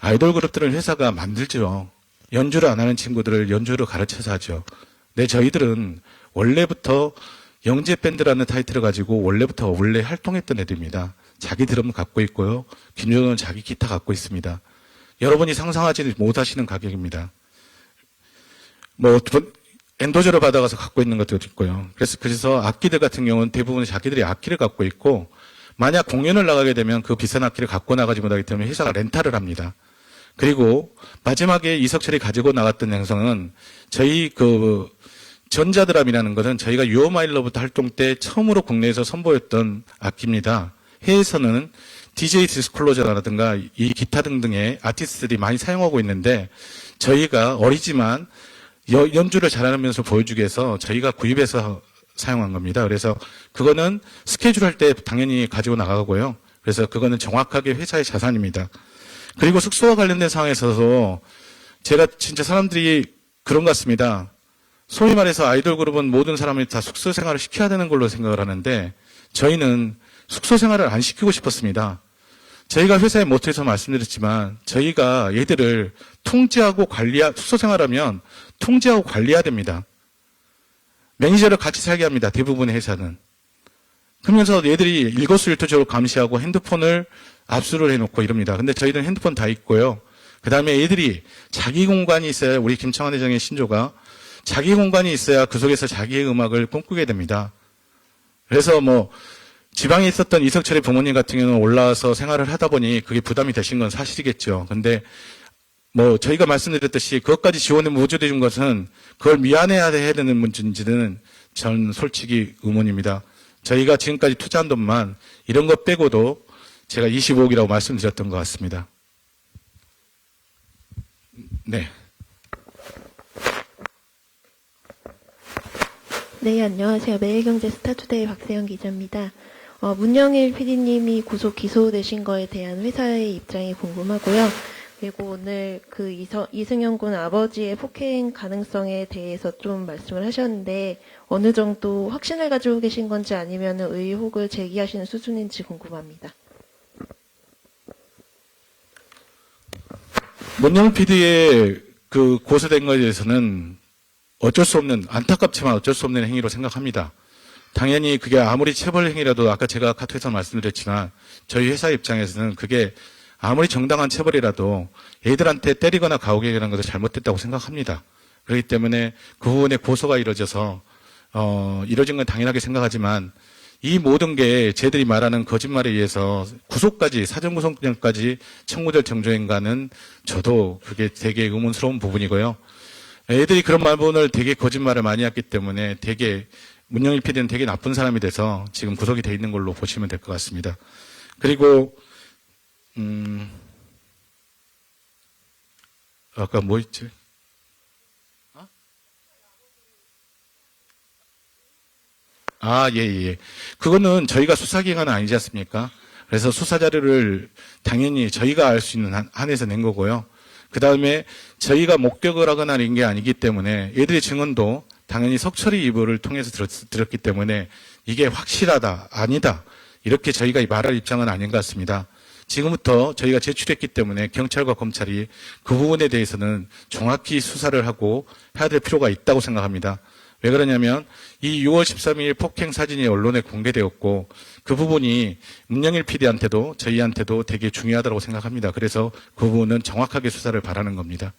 아이돌 그룹들은 회사가 만들죠. 연주를 안 하는 친구들을 연주를 가르쳐서 하죠. 근데 저희들은 원래부터 영재 밴드라는 타이틀을 가지고 원래부터 원래 활동했던 애들입니다. 자기 드럼 갖고 있고요. 김종호는 자기 기타 갖고 있습니다. 여러분이 상상하지 못하시는 가격입니다. 뭐 엔도저를 받아가서 갖고 있는 것도 있고요. 그래서 악기들 같은 경우는 대부분 자기들이 악기를 갖고 있고 만약 공연을 나가게 되면 그 비싼 악기를 갖고 나가지 못하기 때문에 회사가 렌탈을 합니다. 그리고 마지막에 이석철이 가지고 나갔던 양성은 저희 그 전자드럼이라는 것은 저희가 유어마일러부터 활동 때 처음으로 국내에서 선보였던 악기입니다. 해외에서는 DJ 디스클로저라든가 이 기타 등등의 아티스트들이 많이 사용하고 있는데 저희가 어리지만 연주를 잘하면서 보여주기 위해서 저희가 구입해서 사용한 겁니다. 그래서 그거는 스케줄 할 때 당연히 가지고 나가고요. 그래서 그거는 정확하게 회사의 자산입니다. 그리고 숙소와 관련된 상황에서도 제가 진짜 사람들이 그런 것 같습니다. 소위 말해서 아이돌 그룹은 모든 사람이 다 숙소 생활을 시켜야 되는 걸로 생각을 하는데 저희는 숙소 생활을 안 시키고 싶었습니다. 저희가 회사의 모토에서 말씀드렸지만 저희가 얘들을 통제하고 숙소 생활하면 통제하고 관리해야 됩니다. 매니저를 같이 살게 합니다. 대부분의 회사는. 그러면서 얘들이 일거수일투족으로 감시하고 핸드폰을 압수를 해놓고 이럽니다. 근데 저희는 핸드폰 다 있고요. 그 다음에 얘들이 자기 공간이 있어야 우리 김창완 회장의 신조가 자기 공간이 있어야 그 속에서 자기의 음악을 꿈꾸게 됩니다. 그래서 뭐 지방에 있었던 이석철의 부모님 같은 경우는 올라와서 생활을 하다 보니 그게 부담이 되신 건 사실이겠죠. 근데 뭐 저희가 말씀드렸듯이 그것까지 지원을 모조해 준 것은 그걸 미안해야 되는 문제인지는 전 솔직히 의문입니다. 저희가 지금까지 투자한 돈만 이런 것 빼고도 제가 25억이라고 말씀드렸던 것 같습니다. 네. 네, 안녕하세요. 매일경제 스타투데이 박세영 기자입니다. 문영일 PD님이 구속 기소되신 거에 대한 회사의 입장이 궁금하고요. 그리고 오늘 그 이승현 군 아버지의 폭행 가능성에 대해서 좀 말씀을 하셨는데 어느 정도 확신을 가지고 계신 건지 아니면 의혹을 제기하시는 수준인지 궁금합니다. 문영일 PD의 그 고소된 것에 대해서는 어쩔 수 없는, 안타깝지만 어쩔 수 없는 행위로 생각합니다. 당연히 그게 아무리 체벌 행위라도 아까 제가 카톡에서 말씀드렸지만 저희 회사 입장에서는 그게 아무리 정당한 체벌이라도 애들한테 때리거나 가혹행위라는 것도 잘못됐다고 생각합니다. 그렇기 때문에 그 부분에 고소가 이루어져서 이루어진 건 당연하게 생각하지만 이 모든 게 쟤들이 말하는 거짓말에 의해서 구속까지 사전구속령까지 청구될 정도인가는 저도 그게 되게 의문스러운 부분이고요. 애들이 그런 말본을 되게 거짓말을 많이 했기 때문에 되게 문영일 PD는 되게 나쁜 사람이 돼서 지금 구속이 돼 있는 걸로 보시면 될 것 같습니다. 그리고 아까 뭐 있지? 예. 그거는 저희가 수사기관은 아니지 않습니까? 그래서 수사 자료를 당연히 저희가 알 수 있는 한에서 낸 거고요. 그 다음에 저희가 목격을 하거나 이런 게 아니기 때문에 애들의 증언도 당연히 석철이 이불을 통해서 들었기 때문에 이게 확실하다, 아니다. 이렇게 저희가 말할 입장은 아닌 것 같습니다. 지금부터 저희가 제출했기 때문에 경찰과 검찰이 그 부분에 대해서는 정확히 수사를 하고 해야 될 필요가 있다고 생각합니다. 왜 그러냐면 이 6월 13일 폭행 사진이 언론에 공개되었고 그 부분이 문영일 PD한테도 저희한테도 되게 중요하다고 생각합니다. 그래서 그 부분은 정확하게 수사를 바라는 겁니다.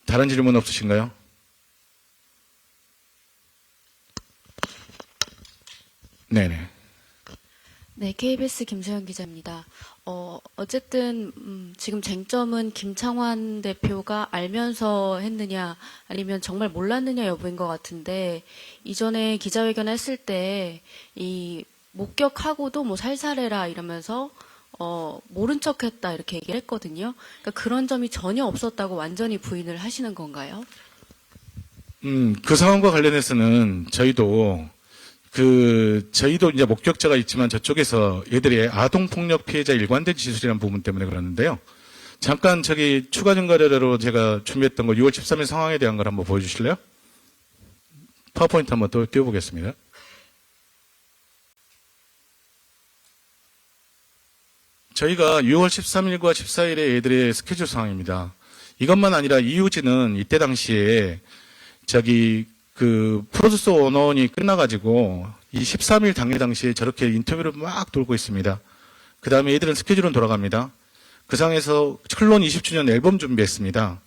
다른 질문 없으신가요? 네네. 네, KBS 김소연 기자입니다. 어쨌든 지금 쟁점은 김창완 대표가 알면서 했느냐 아니면 정말 몰랐느냐 여부인 것 같은데 이전에 기자회견 했을 때 이 목격하고도 뭐 살살해라 이러면서 모른 척했다 이렇게 얘기를 했거든요. 그러니까 그런 점이 전혀 없었다고 완전히 부인을 하시는 건가요? 그 상황과 관련해서는 저희도 이제 목격자가 있지만 저쪽에서 얘들이 아동폭력 피해자 일관된 진술이라는 부분 때문에 그러는데요. 잠깐 추가 증거 자료로 제가 준비했던 거 6월 13일 상황에 대한 걸 한번 보여주실래요? 파워포인트 한번 또 띄워보겠습니다. 저희가 6월 13일과 14일에 애들의 스케줄 상황입니다. 이것만 아니라 이유진은 이때 당시에 프로듀서 원원이 끝나가지고 이 13일 당일 당시에 저렇게 인터뷰를 막 돌고 있습니다. 그 다음에 애들은 스케줄은 돌아갑니다. 그 상에서 클론 20주년 앨범 준비했습니다.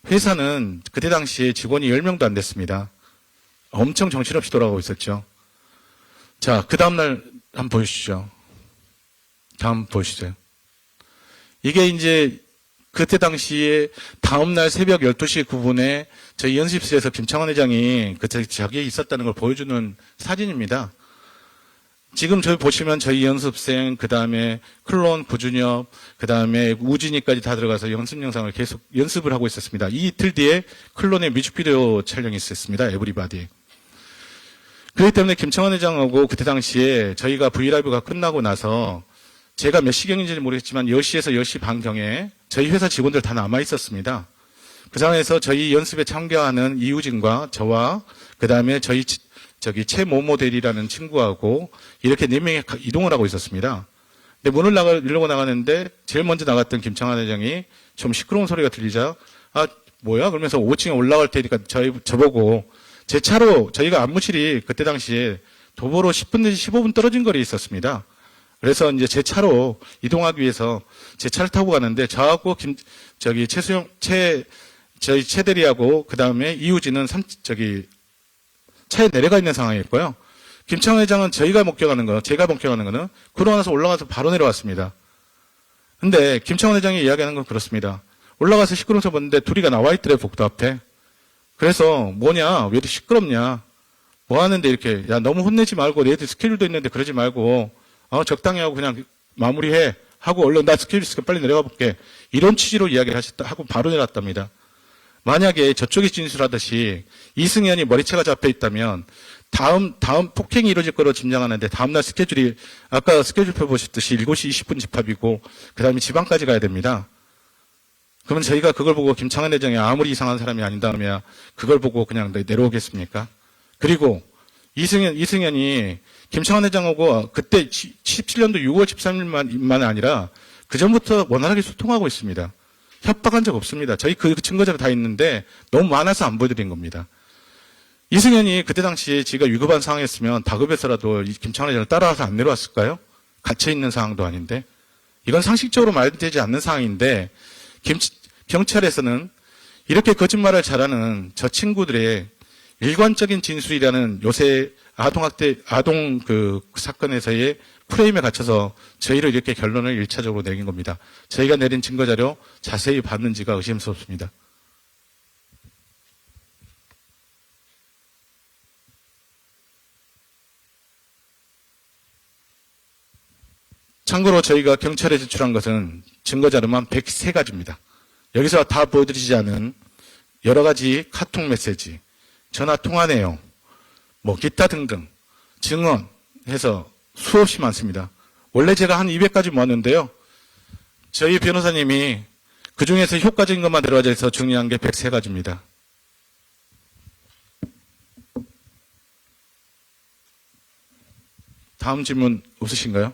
회사는 그때 당시에 직원이 10명도 안 됐습니다. 엄청 정신없이 돌아가고 있었죠. 자, 그 다음날 한번 보여주시죠. 다음 보시죠. 이게 이제 그때 당시에 다음날 새벽 12시 9분에 저희 연습실에서 김창완 회장이 저기에 있었다는 걸 보여주는 사진입니다. 지금 저희 보시면 저희 연습생, 그 다음에 클론, 구준엽, 그 다음에 우진이까지 다 들어가서 연습 영상을 계속 연습을 하고 있었습니다. 이 이틀 뒤에 클론의 뮤직비디오 촬영이 있었습니다. 에브리바디. 그렇기 때문에 김창완 회장하고 그때 당시에 저희가 브이라이브가 끝나고 나서 제가 몇 시경인지는 모르겠지만 10시에서 10시 반경에 저희 회사 직원들 다 남아 있었습니다. 그 상황에서 저희 연습에 참가하는 이우진과 저와 그 다음에 저희 최모모 대리라는 친구하고 이렇게 4명이 이동을 하고 있었습니다. 근데 문을 열고 나가는데 제일 먼저 나갔던 김창완 회장이 좀 시끄러운 소리가 들리자 뭐야? 그러면서 5층에 올라갈 테니까 저보고 제 차로 저희가 안무실이 그때 당시에 도보로 10분 내지 15분 떨어진 거리에 있었습니다. 그래서 이제 제 차로 이동하기 위해서 제 차를 타고 가는데 저하고 저희 최대리하고 그 다음에 이우진은 차에 내려가 있는 상황이었고요. 김창완 회장은 제가 목격하는 거는 그러고 나서 올라가서 바로 내려왔습니다. 근데 김창완 회장이 이야기하는 건 그렇습니다. 올라가서 시끄러운 소리 봤는데 둘이가 나와 있더래요, 복도 앞에. 그래서 뭐냐, 왜 이렇게 시끄럽냐. 뭐 하는데 이렇게, 야, 너무 혼내지 말고, 얘들 스케줄도 있는데 그러지 말고, 적당히 하고 그냥 마무리해. 하고 얼른 나 스케줄 있으니까 빨리 내려가 볼게. 이런 취지로 이야기를 하고 바로 내려왔답니다. 만약에 저쪽이 진술하듯이 이승현이 머리채가 잡혀 있다면 다음 폭행이 이루어질 거로 짐작하는데 다음날 스케줄이 아까 스케줄표 보셨듯이 7시 20분 집합이고 그 다음에 지방까지 가야 됩니다. 그러면 저희가 그걸 보고 김창완 회장이 아무리 이상한 사람이 아닌다면 그걸 보고 그냥 내려오겠습니까? 그리고 이승현이 김창완 회장하고 그때 17년도 6월 13일만 아니라 그 전부터 원활하게 소통하고 있습니다. 협박한 적 없습니다. 저희 그 증거자료 다 있는데 너무 많아서 안 보여드린 겁니다. 이승현이 그때 당시에 지가 위급한 상황이었으면 다급해서라도 김창완 회장을 따라와서 안 내려왔을까요? 갇혀있는 상황도 아닌데. 이건 상식적으로 말되지 않는 상황인데 경찰에서는 이렇게 거짓말을 잘하는 저 친구들의 일관적인 진술이라는 요새 아동 사건에서의 프레임에 갇혀서 저희를 이렇게 결론을 1차적으로 내린 겁니다. 저희가 내린 증거자료 자세히 봤는지가 의심스럽습니다. 참고로 저희가 경찰에 제출한 것은 증거자료만 103가지입니다. 여기서 다 보여드리지 않은 여러 가지 카톡 메시지, 전화 통화 내용, 기타 등등 증언 해서 수없이 많습니다. 원래 제가 한 200가지 모았는데요. 저희 변호사님이 그중에서 효과적인 것만 들어가져 있어 정리한 게 103가지입니다. 다음 질문 없으신가요?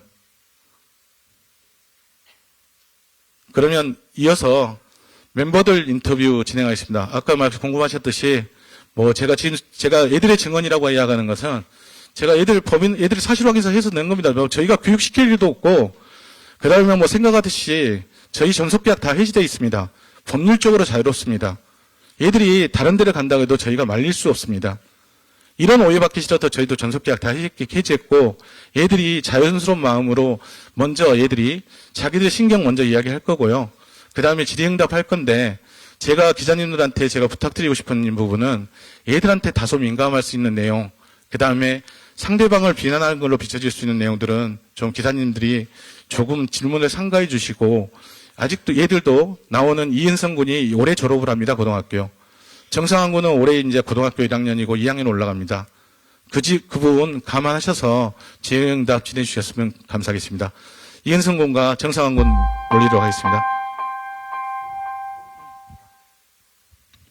그러면 이어서 멤버들 인터뷰 진행하겠습니다. 아까 궁금하셨듯이 제가 애들의 증언이라고 이야기하는 것은 제가 애들 사실 확인해서 낸 겁니다. 저희가 교육시킬 일도 없고, 그 다음에 생각하듯이 저희 전속계약 다 해지되어 있습니다. 법률적으로 자유롭습니다. 애들이 다른 데를 간다고 해도 저희가 말릴 수 없습니다. 이런 오해받기 싫어서 저희도 전속계약 다 해지했고, 애들이 자연스러운 마음으로 먼저 애들이 자기들 신경 먼저 이야기할 거고요. 그 다음에 질의응답 할 건데, 제가 기자님들한테 제가 부탁드리고 싶은 부분은 애들한테 다소 민감할 수 있는 내용, 그 다음에 상대방을 비난하는 걸로 비춰질 수 있는 내용들은 좀 기사님들이 조금 질문을 삼가해 주시고, 아직도 얘들도 나오는 이은성 군이 올해 졸업을 합니다, 고등학교요. 정상환 군은 올해 이제 고등학교 1학년이고 2학년 올라갑니다. 그 부분 감안하셔서 질의응답 진행해 주셨으면 감사하겠습니다. 이은성 군과 정상환 군 올리도록 하겠습니다.